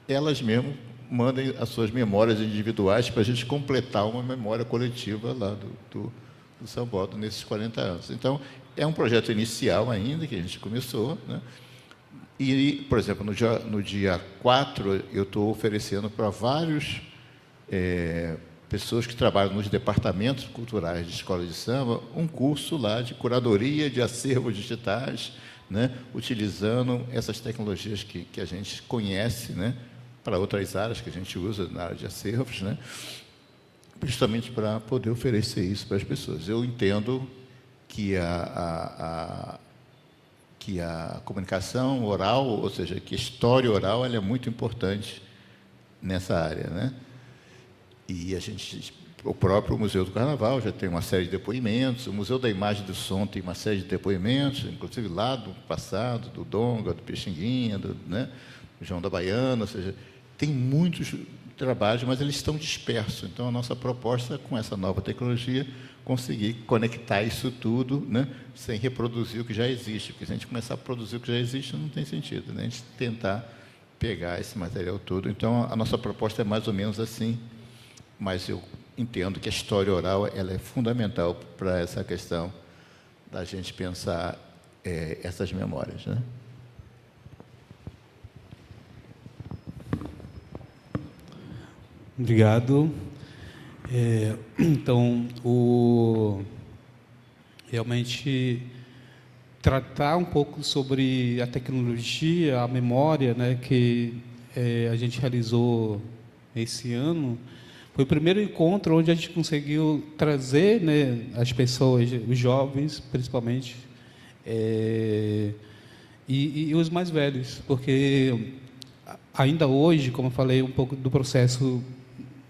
C: elas mesmas, mandem as suas memórias individuais para a gente completar uma memória coletiva lá do Sambódromo nesses 40 anos. Então, é um projeto inicial ainda, que a gente começou, né? E, por exemplo, no dia 4, eu estou oferecendo para vários pessoas que trabalham nos departamentos culturais de escola de samba um curso lá de curadoria de acervos digitais, né? Utilizando essas tecnologias que a gente conhece, né? Para outras áreas que a gente usa na área de acervos, né? Justamente para poder oferecer isso para as pessoas. Eu entendo que a comunicação oral, ou seja, que a história oral, ela é muito importante nessa área, né? E o próprio Museu do Carnaval já tem uma série de depoimentos, o Museu da Imagem e do Som tem uma série de depoimentos, inclusive lá do passado, do Donga, do Pixinguinha, do João da Baiana, ou seja, tem muitos trabalhos, mas eles estão dispersos. Então, a nossa proposta, com essa nova tecnologia, conseguir conectar isso tudo, né, sem reproduzir o que já existe, porque se a gente começar a produzir o que já existe, não tem sentido, né? A gente tentar pegar esse material todo. Então, a nossa proposta é mais ou menos assim, mas eu entendo que a história oral ela é fundamental para essa questão da gente pensar essas memórias, né?
D: Obrigado. Então, realmente tratar um pouco sobre a tecnologia, a memória, né, que a gente realizou esse ano, foi o primeiro encontro onde a gente conseguiu trazer, né, as pessoas, os jovens, principalmente, e os mais velhos, porque ainda hoje, como eu falei, um pouco do processo,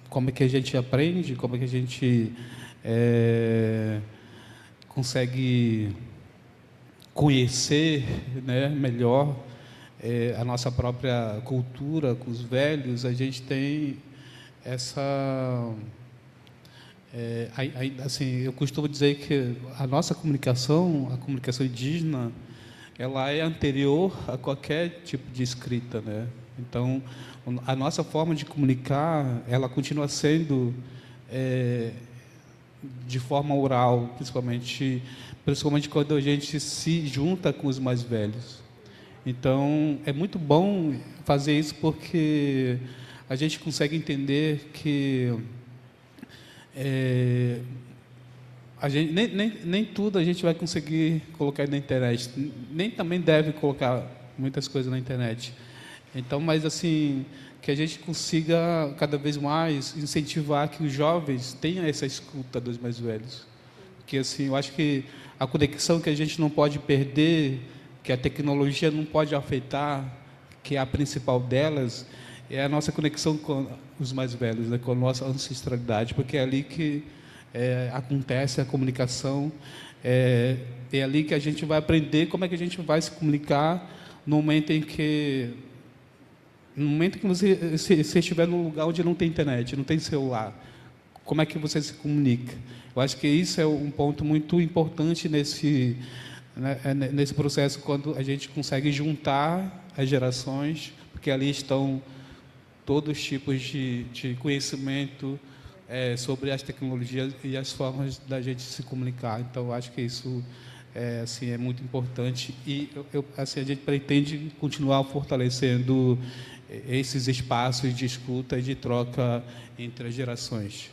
D: como é que a gente aprende, como é que a gente consegue conhecer, né, melhor a nossa própria cultura com os velhos. A gente tem essa... assim, eu costumo dizer que a nossa comunicação, a comunicação indígena, ela é anterior a qualquer tipo de escrita, né? Então, a nossa forma de comunicar, ela continua sendo de forma oral, principalmente quando a gente se junta com os mais velhos. Então, é muito bom fazer isso, porque a gente consegue entender que a gente, nem tudo a gente vai conseguir colocar na internet, nem também deve colocar muitas coisas na internet. Então, mas assim, que a gente consiga cada vez mais incentivar que os jovens tenham essa escuta dos mais velhos. Porque assim, eu acho que a conexão que a gente não pode perder, que a tecnologia não pode afetar, que é a principal delas, é a nossa conexão com os mais velhos, né, com a nossa ancestralidade, porque é ali que acontece a comunicação, é ali que a gente vai aprender como é que a gente vai se comunicar no momento em que você estiver num lugar onde não tem internet, não tem celular. Como é que você se comunica? Eu acho que isso é um ponto muito importante nesse processo, quando a gente consegue juntar as gerações, porque ali estão todos os tipos de conhecimento sobre as tecnologias e as formas da gente se comunicar. Então, eu acho que isso é muito importante, e assim, a gente pretende continuar fortalecendo esses espaços de escuta e de troca entre as gerações,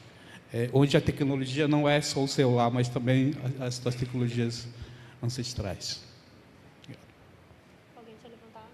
D: onde a tecnologia não é só o celular, mas também as tecnologias ancestrais.
B: Alguém quer levantar?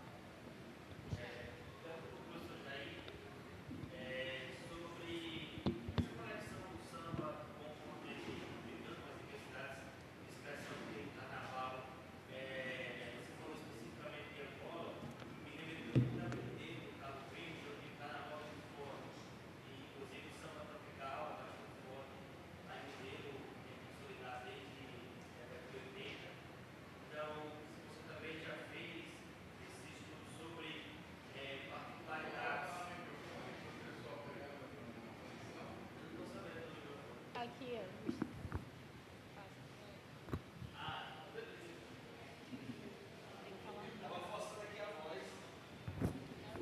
B: Aqui,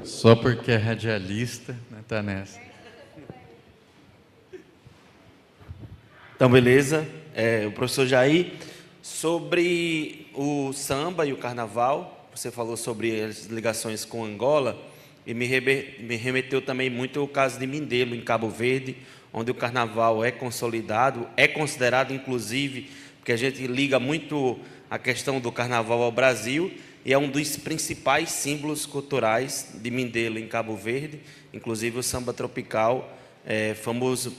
E: Só porque é radialista, né, tá nessa.
F: Então, beleza. O professor Jair, sobre o samba e o carnaval, você falou sobre as ligações com Angola, e me remeteu também muito ao caso de Mindelo, em Cabo Verde, onde o carnaval é consolidado, é considerado, inclusive, porque a gente liga muito a questão do carnaval ao Brasil, e é um dos principais símbolos culturais de Mindelo, em Cabo Verde, inclusive o samba tropical,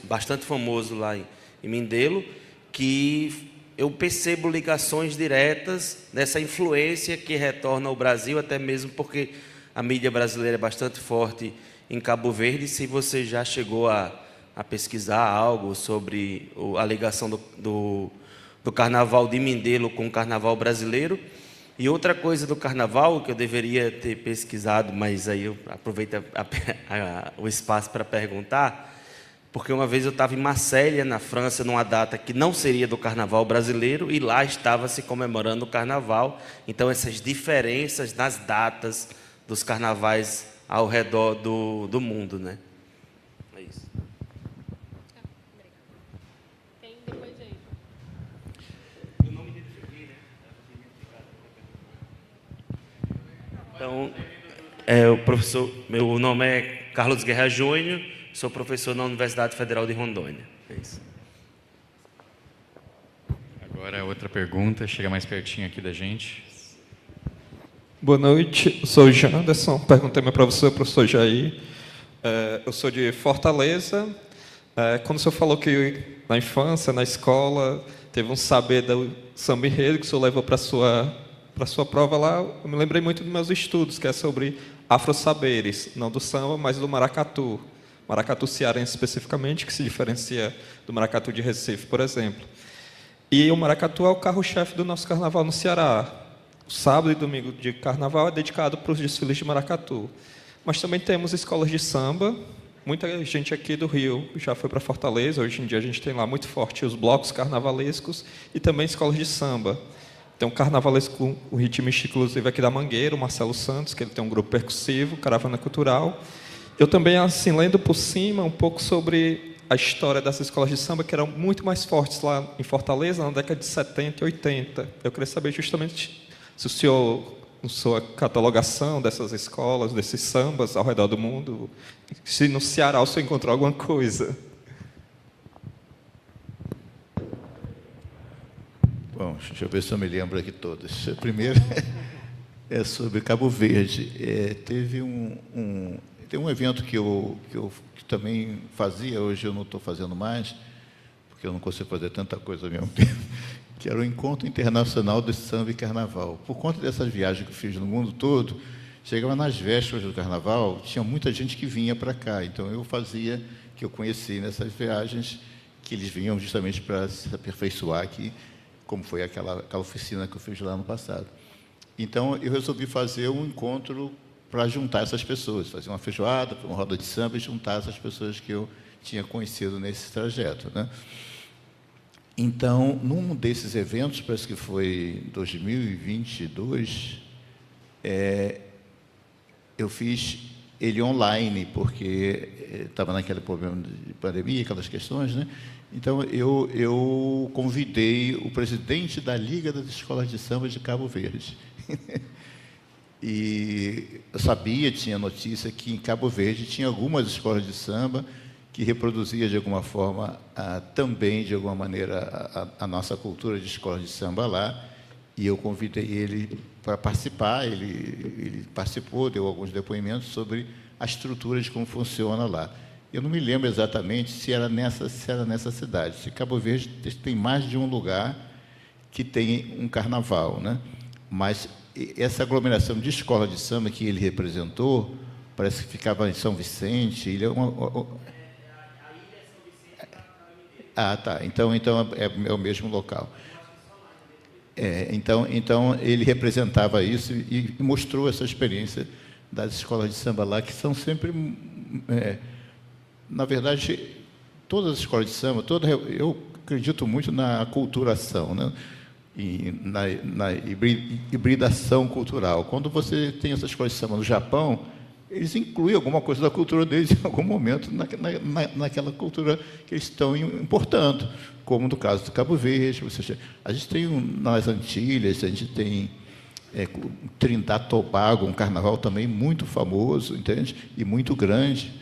F: bastante famoso lá em Mindelo, que eu percebo ligações diretas dessa influência que retorna ao Brasil, até mesmo porque a mídia brasileira é bastante forte em Cabo Verde. Se você já chegou a pesquisar algo sobre a ligação do carnaval de Mindelo com o carnaval brasileiro. E outra coisa do carnaval que eu deveria ter pesquisado, mas aí eu aproveito o espaço para perguntar, porque uma vez eu estava em Marselha, na França, numa data que não seria do carnaval brasileiro, e lá estava se comemorando o carnaval. Então, essas diferenças nas datas dos carnavais ao redor do mundo, né? É isso.
B: Tem depois aí.
F: Então, o professor, meu nome é Carlos Guerra Júnior, sou professor na Universidade Federal de Rondônia. É isso.
E: Agora outra pergunta, chega mais pertinho aqui da gente.
G: Boa noite, eu sou o Janderson, perguntei ao meu professor Jair. Eu sou de Fortaleza. Quando o senhor falou que na infância, na escola, teve um saber do samba enredo que o senhor levou para a sua para a sua prova lá, eu me lembrei muito dos meus estudos, que é sobre afro-saberes, não do samba, mas do maracatu. Maracatu cearense especificamente, que se diferencia do maracatu de Recife, por exemplo. E o maracatu é o carro-chefe do nosso carnaval no Ceará. O sábado e domingo de carnaval é dedicado para os desfiles de maracatu. Mas também temos escolas de samba. Muita gente aqui do Rio já foi para Fortaleza. Hoje em dia a gente tem lá muito forte os blocos carnavalescos e também escolas de samba. Tem um carnavalesco, o ritmista, inclusive, aqui da Mangueira, o Marcelo Santos, que ele tem um grupo percussivo, Caravana Cultural. Eu também, assim, lendo por cima um pouco sobre a história dessas escolas de samba, que eram muito mais fortes lá em Fortaleza, na década de 70 e 80. Eu queria saber justamente se o senhor, na sua catalogação dessas escolas, desses sambas ao redor do mundo, se no Ceará o senhor encontrou alguma coisa.
C: Bom, deixa eu ver se eu me lembro aqui todas. Primeiro, é sobre Cabo Verde. Teve tem um evento que que também fazia, hoje eu não estou fazendo mais, porque eu não consigo fazer tanta coisa ao mesmo tempo, que era o Encontro Internacional de Samba e Carnaval. Por conta dessas viagens que eu fiz no mundo todo, chegava nas vésperas do Carnaval, tinha muita gente que vinha para cá. Então, eu fazia, que eu conheci nessas viagens, que eles vinham justamente para se aperfeiçoar aqui, como foi aquela oficina que eu fiz lá no passado. Então, eu resolvi fazer um encontro para juntar essas pessoas, fazer uma feijoada, uma roda de samba e juntar essas pessoas que eu tinha conhecido nesse trajeto, né? Então, num desses eventos, parece que foi em 2022, eu fiz ele online, porque estava naquele problema de pandemia, aquelas questões, né? Então, eu convidei o presidente da Liga das Escolas de Samba de Cabo Verde. E eu sabia, tinha notícia que em Cabo Verde tinha algumas escolas de samba que reproduzia de alguma forma também, de alguma maneira, a nossa cultura de escola de samba lá. E eu convidei ele para participar, ele participou, deu alguns depoimentos sobre a estrutura de como funciona lá. Eu não me lembro exatamente se era nessa cidade. Se Cabo Verde tem mais de um lugar que tem um carnaval, né? Mas essa aglomeração de escola de samba que ele representou, parece que ficava em São Vicente. Ele é tá. Então é o mesmo local. Então ele representava isso e mostrou essa experiência das escolas de samba lá, que são sempre, na verdade, todas as escolas de samba, eu acredito muito na aculturação, né? E na hibridação cultural. Quando você tem essas escolas de samba no Japão, eles incluem alguma coisa da cultura deles em algum momento naquela cultura que eles estão importando, como no caso do Cabo Verde. A gente tem nas Antilhas, a gente tem Trindade e Tobago, um carnaval também muito famoso, entende? E muito grande,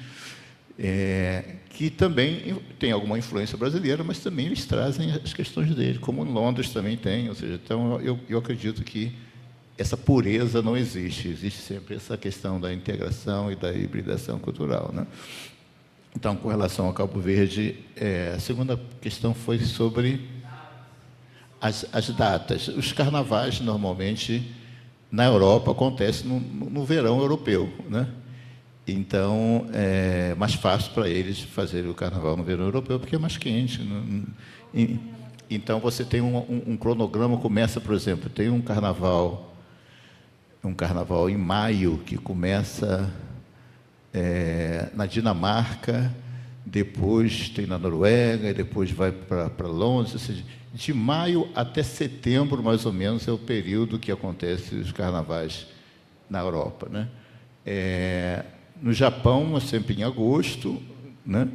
C: que também tem alguma influência brasileira, mas também eles trazem as questões dele, como Londres também tem. Ou seja, então eu acredito que essa pureza não existe. Existe sempre essa questão da integração e da hibridação cultural, né? Então, com relação ao Cabo Verde, a segunda questão foi sobre as datas. Os carnavais, normalmente, na Europa, acontecem no verão europeu, né? Então, é mais fácil para eles fazerem o carnaval no verão europeu, porque é mais quente. Então, você tem um cronograma, começa, por exemplo, tem um carnaval em maio, que começa na Dinamarca, depois tem na Noruega, e depois vai para Londres. Ou seja, de maio até setembro, mais ou menos, é o período que acontecem os carnavais na Europa, né? No Japão, é sempre em agosto, né?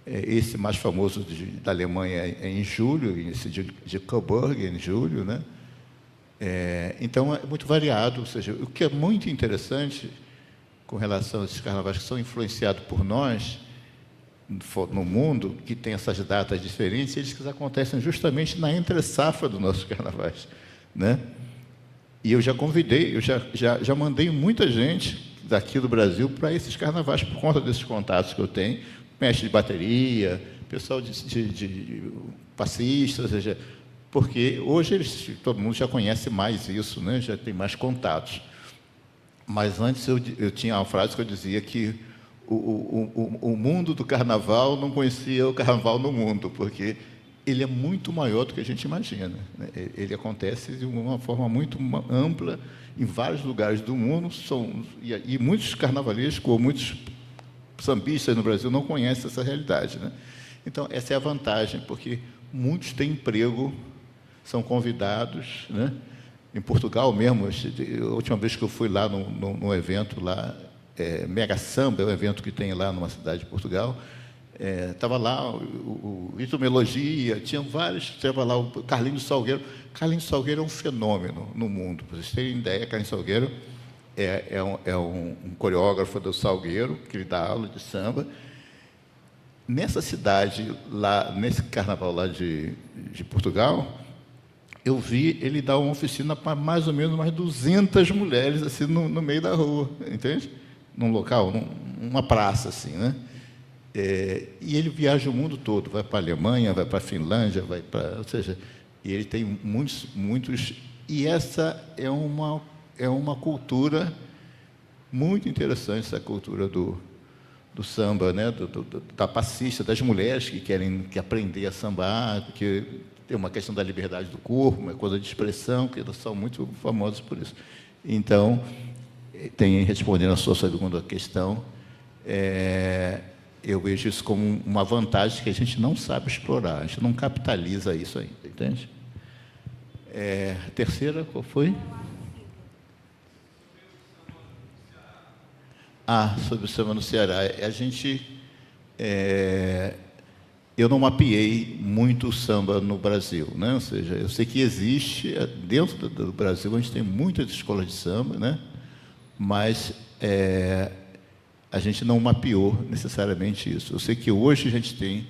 C: Esse mais famoso da Alemanha é em julho, esse de Coburg é em julho, né? Então, é muito variado. Ou seja, o que é muito interessante com relação a esses carnavais que são influenciados por nós, no mundo, que tem essas datas diferentes, eles que acontecem justamente na entre-safra dos nossos carnavais, né? E eu já convidei, eu já mandei muita gente daqui do Brasil para esses carnavais, por conta desses contatos que eu tenho, mestre de bateria, pessoal de passistas, ou seja, porque hoje todo mundo já conhece mais isso, né? Já tem mais contatos. Mas antes eu tinha uma frase que eu dizia que o mundo do carnaval não conhecia o carnaval no mundo, porque ele é muito maior do que a gente imagina, né? Ele acontece de uma forma muito ampla em vários lugares do mundo, e muitos carnavalistas, ou muitos sambistas no Brasil, não conhecem essa realidade, né? Então, essa é a vantagem, porque muitos têm emprego, são convidados, né? Em Portugal mesmo, a última vez que eu fui lá num evento lá, Mega Samba, é um evento que tem lá numa cidade de Portugal, estava lá o Ito Melodia, tinha vários, estava lá o Carlinhos Salgueiro. Carlinhos Salgueiro é um fenômeno no mundo, para vocês terem ideia. Carlinhos Salgueiro é um coreógrafo do Salgueiro, que ele dá aula de samba. Nessa cidade, lá, nesse carnaval lá de Portugal, eu vi ele dar uma oficina para mais ou menos umas 200 mulheres assim no meio da rua, entende? Num local, numa praça assim, né? E ele viaja o mundo todo, vai para a Alemanha, vai para a Finlândia, ou seja, e ele tem muitos, e essa é uma cultura muito interessante, essa cultura do samba, né? Da passista, das mulheres que querem aprender a sambar, que tem uma questão da liberdade do corpo, uma coisa de expressão, que elas são muito famosas por isso. Então, respondendo a sua segunda questão, eu vejo isso como uma vantagem que a gente não sabe explorar, a gente não capitaliza isso ainda, entende? A terceira, qual foi? Sobre o samba no Ceará. Eu não mapeei muito o samba no Brasil, né? Ou seja, eu sei que existe, dentro do Brasil, a gente tem muitas escolas de samba, né? Mas a gente não mapeou necessariamente isso. Eu sei que hoje a gente tem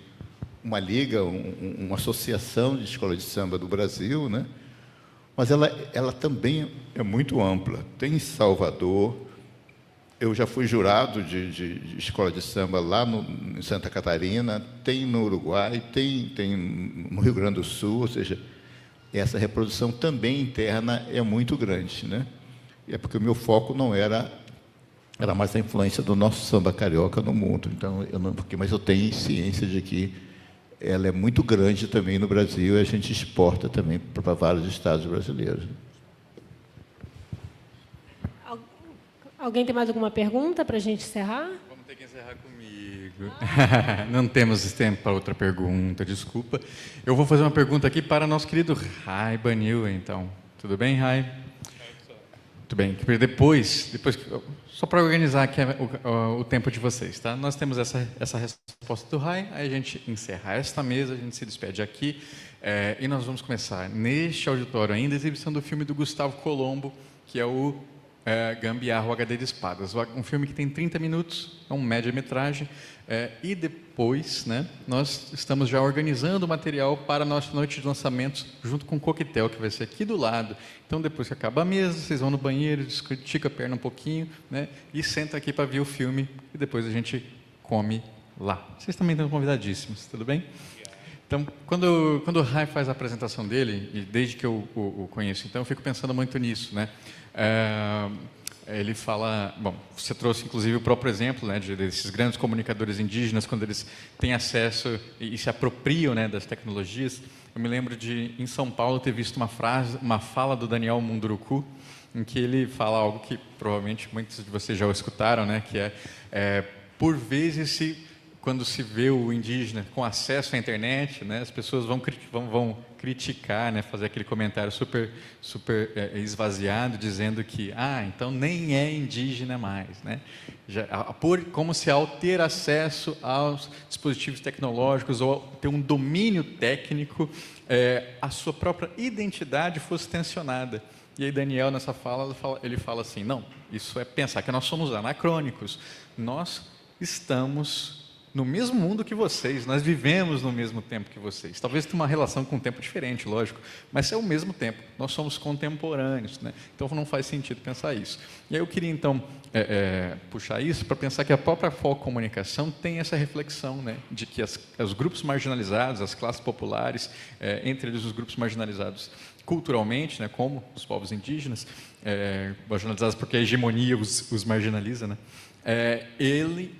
C: uma liga, uma associação de escolas de samba do Brasil, né? Mas ela também é muito ampla. Tem em Salvador, eu já fui jurado de escola de samba lá em Santa Catarina, tem no Uruguai, tem no Rio Grande do Sul, ou seja, essa reprodução também interna é muito grande, né? É porque o meu foco não era mais a influência do nosso samba carioca no mundo. Então, mas eu tenho ciência de que ela é muito grande também no Brasil e a gente exporta também para vários estados brasileiros.
B: Alguém tem mais alguma pergunta para a gente encerrar?
E: Vamos ter que encerrar comigo. Não temos tempo para outra pergunta, desculpa. Eu vou fazer uma pergunta aqui para nosso querido Rai Banil, então. Tudo bem, Rai? Muito bem. Depois só para organizar aqui o tempo de vocês, tá? Nós temos essa resposta do Rai, aí a gente encerra esta mesa, a gente se despede aqui, e nós vamos começar neste auditório ainda a exibição do filme do Gustavo Colombo, que é o Gambiarra, o HD de Espadas, um filme que tem 30 minutos, é um média-metragem, e depois, né, nós estamos já organizando o material para a nossa noite de lançamentos, junto com o coquetel, que vai ser aqui do lado. Então, depois que acaba a mesa, vocês vão no banheiro, estica a perna um pouquinho, né, e senta aqui para ver o filme, e depois a gente come lá. Vocês também estão convidadíssimos, tudo bem? Então, quando o Rai faz a apresentação dele, e desde que eu o conheço, então eu fico pensando muito nisso, né? Ele fala, bom, você trouxe inclusive o próprio exemplo, né, desses grandes comunicadores indígenas, quando eles têm acesso e se apropriam, né, das tecnologias. Eu me lembro de, em São Paulo, ter visto uma fala do Daniel Munduruku, em que ele fala algo que provavelmente muitos de vocês já escutaram, né, que por vezes, quando se vê o indígena com acesso à internet, né, as pessoas vão criticar, né, fazer aquele comentário super esvaziado, dizendo que, então nem é indígena mais, né? Como se ao ter acesso aos dispositivos tecnológicos ou ter um domínio técnico, a sua própria identidade fosse tensionada. E aí Daniel, nessa fala, ele fala assim, não, isso é pensar que nós somos anacrônicos, nós estamos no mesmo mundo que vocês, nós vivemos no mesmo tempo que vocês. Talvez tenha uma relação com um tempo diferente, lógico, mas é o mesmo tempo, nós somos contemporâneos, né? Então não faz sentido pensar isso. E aí eu queria então puxar isso para pensar que a própria Foco Comunicação tem essa reflexão, né, de que os grupos marginalizados, as classes populares, entre eles os grupos marginalizados culturalmente, né, como os povos indígenas, marginalizados porque a hegemonia os marginaliza, né, ele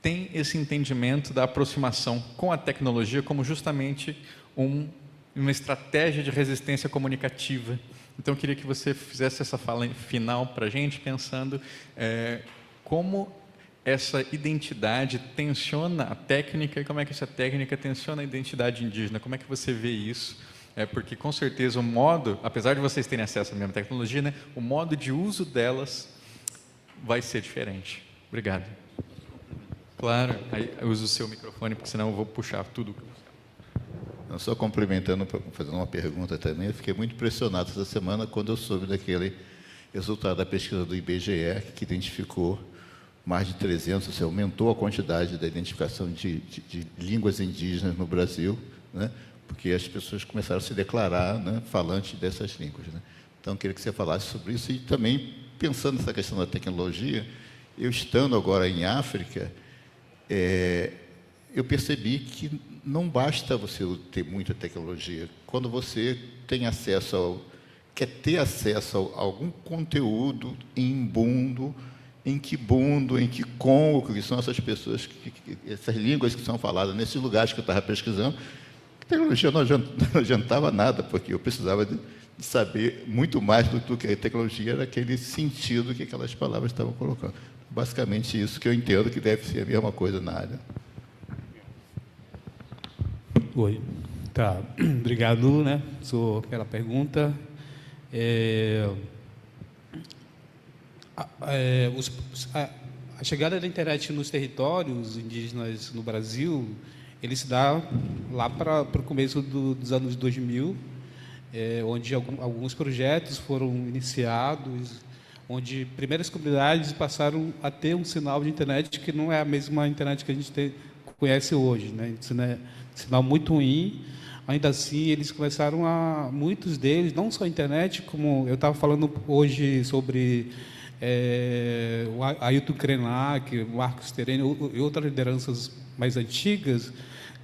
E: tem esse entendimento da aproximação com a tecnologia como justamente uma estratégia de resistência comunicativa. Então, eu queria que você fizesse essa fala final para a gente, pensando como essa identidade tensiona a técnica e como é que essa técnica tensiona a identidade indígena. Como é que você vê isso? Porque, com certeza, o modo, apesar de vocês terem acesso à mesma tecnologia, né, o modo de uso delas vai ser diferente. Obrigado. Claro, aí eu uso o seu microfone, porque senão eu vou puxar tudo.
C: Eu só complementando, fazendo uma pergunta também, eu fiquei muito impressionado essa semana quando eu soube daquele resultado da pesquisa do IBGE, que identificou mais de 300, você aumentou a quantidade da identificação de línguas indígenas no Brasil, né? Porque as pessoas começaram a se declarar, né, falantes dessas línguas, né? Então, eu queria que você falasse sobre isso e também, pensando nessa questão da tecnologia, eu estando agora em África, eu percebi que não basta você ter muita tecnologia. Quando você tem acesso quer ter acesso a algum conteúdo em Mbundo, em Kibundo, em Kikongo, que são essas pessoas, essas línguas que são faladas nesses lugares que eu estava pesquisando, a tecnologia não adiantava nada, porque eu precisava de saber muito mais do que a tecnologia era aquele sentido que aquelas palavras estavam colocando. Basicamente isso que eu entendo que deve ser a mesma coisa na área.
D: Oi. Tá. Obrigado, né, pela pergunta. A chegada da internet nos territórios indígenas no Brasil, ele se dá lá para o começo dos anos 2000, onde alguns projetos foram iniciados, onde primeiras comunidades passaram a ter um sinal de internet que não é a mesma internet que a gente conhece hoje, né? Sinal muito ruim. Ainda assim, eles começaram muitos deles, não só a internet, como eu estava falando hoje sobre o Ailton Krenak, o Marcos Terene e outras lideranças mais antigas,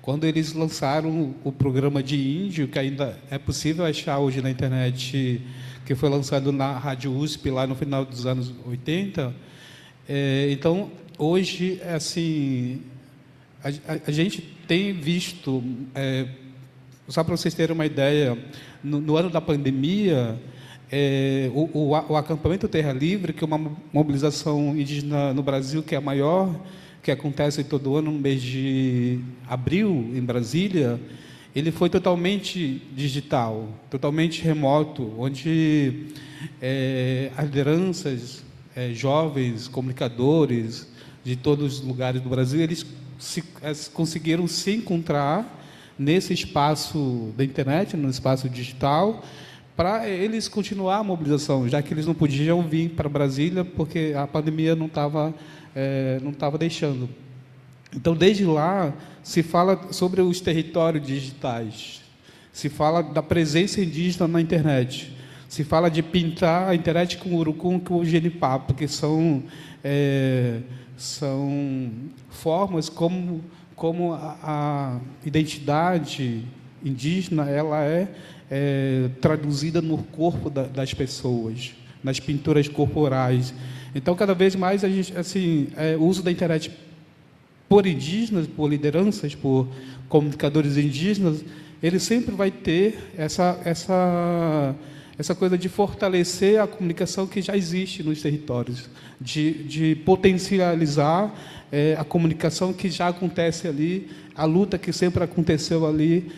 D: quando eles lançaram o programa de índio, que ainda é possível achar hoje na internet, que foi lançado na Rádio USP lá no final dos anos 80. Então, hoje, assim, a gente tem visto, só para vocês terem uma ideia, no ano da pandemia, o acampamento Terra Livre, que é uma mobilização indígena no Brasil, que é a maior, que acontece todo ano no mês de abril, em Brasília, ele foi totalmente digital, totalmente remoto, onde as lideranças, jovens, comunicadores de todos os lugares do Brasil, eles conseguiram se encontrar nesse espaço da internet, no espaço digital, para eles continuar a mobilização, já que eles não podiam vir para Brasília porque a pandemia não estava deixando. Então, desde lá, se fala sobre os territórios digitais, se fala da presença indígena na internet, se fala de pintar a internet com o urucum, com o genipá, porque são formas como a identidade indígena ela é traduzida no corpo das pessoas, nas pinturas corporais. Então, cada vez mais a gente, assim, o uso da internet por indígenas, por lideranças, por comunicadores indígenas, ele sempre vai ter essa coisa de fortalecer a comunicação que já existe nos territórios, de potencializar a comunicação que já acontece ali, a luta que sempre aconteceu ali,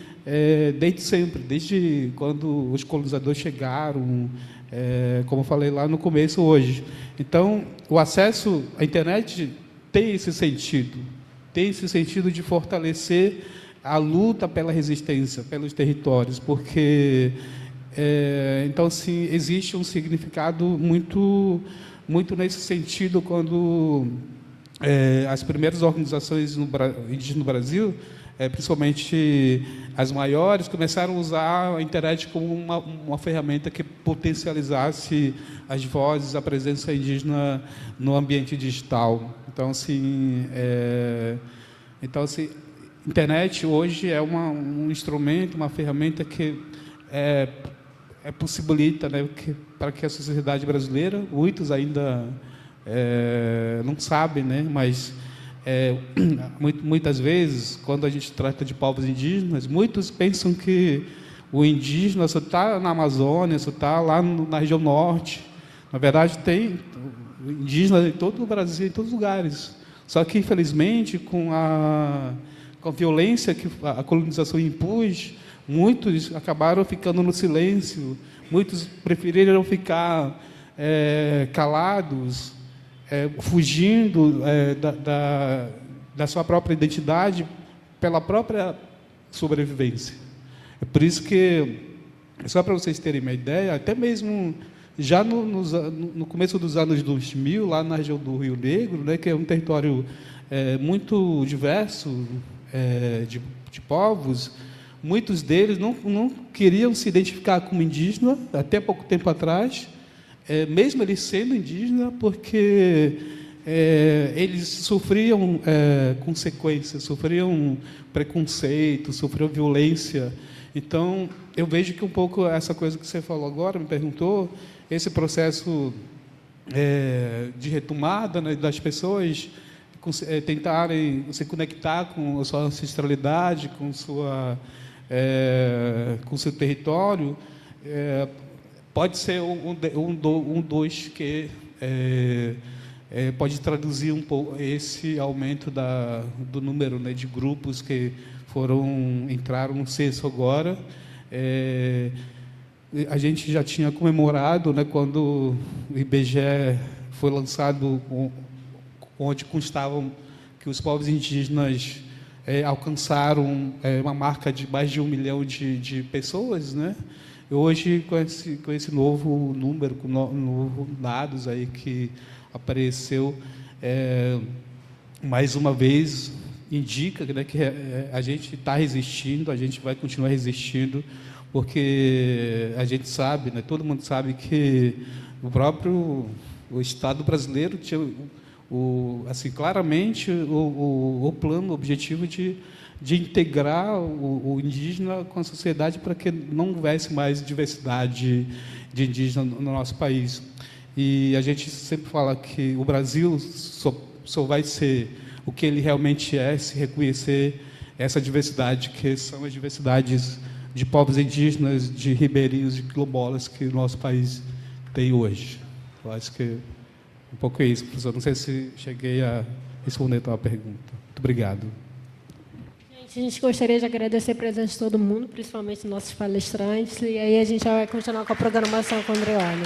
D: desde sempre, desde quando os colonizadores chegaram, como eu falei lá no começo hoje. Então, o acesso à internet tem esse sentido de fortalecer a luta pela resistência, pelos territórios, porque então, assim, existe um significado muito nesse sentido quando as primeiras organizações indígenas no Brasil, principalmente as maiores, começaram a usar a internet como uma ferramenta que potencializasse as vozes, a presença indígena no ambiente digital. Então, assim, internet hoje é um instrumento, uma ferramenta que possibilita, né, para que a sociedade brasileira, muitos ainda não sabem, né, mas muitas vezes, quando a gente trata de povos indígenas, muitos pensam que o indígena só está na Amazônia, só está lá na região norte. Na verdade, tem indígenas em todo o Brasil, em todos os lugares. Só que, infelizmente, com a violência que a colonização impôs, muitos acabaram ficando no silêncio, muitos preferiram ficar calados, fugindo da sua própria identidade pela própria sobrevivência. É por isso que, só para vocês terem uma ideia, até mesmo já no começo dos anos 2000, lá na região do Rio Negro, né, que é um território muito diverso de povos, muitos deles não queriam se identificar como indígena, até pouco tempo atrás, mesmo eles sendo indígenas, porque eles sofriam consequências, sofriam preconceito, sofriam violência. Então, eu vejo que um pouco essa coisa que você falou agora, me perguntou, esse processo de retomada, né, das pessoas tentarem se conectar com a sua ancestralidade, com seu território, pode ser um dos que pode traduzir um pouco esse aumento do número, né, de grupos que entraram no censo agora. A gente já tinha comemorado, né, quando o IBGE foi lançado, onde constavam que os povos indígenas alcançaram uma marca de mais de 1 milhão de pessoas, né? Hoje, com esse novo número, com novos dados aí que apareceu, mais uma vez indica, né, que a gente está resistindo, a gente vai continuar resistindo, porque a gente sabe, né, todo mundo sabe que o Estado brasileiro tinha claramente o plano, o objetivo de integrar o indígena com a sociedade para que não houvesse mais diversidade de indígenas no nosso país. E a gente sempre fala que o Brasil só vai ser o que ele realmente é se reconhecer essa diversidade, que são as diversidades de povos indígenas, de ribeirinhos, de quilombolas que o nosso país tem hoje. Eu acho que um pouco é isso, professor. Não sei se cheguei a responder a tua pergunta. Muito obrigado.
B: A gente gostaria de agradecer a presença de todo mundo, principalmente nossos palestrantes, e aí a gente vai continuar com a programação com o Andreoli.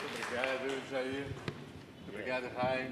E: Obrigado, Jair. Obrigado, Rai.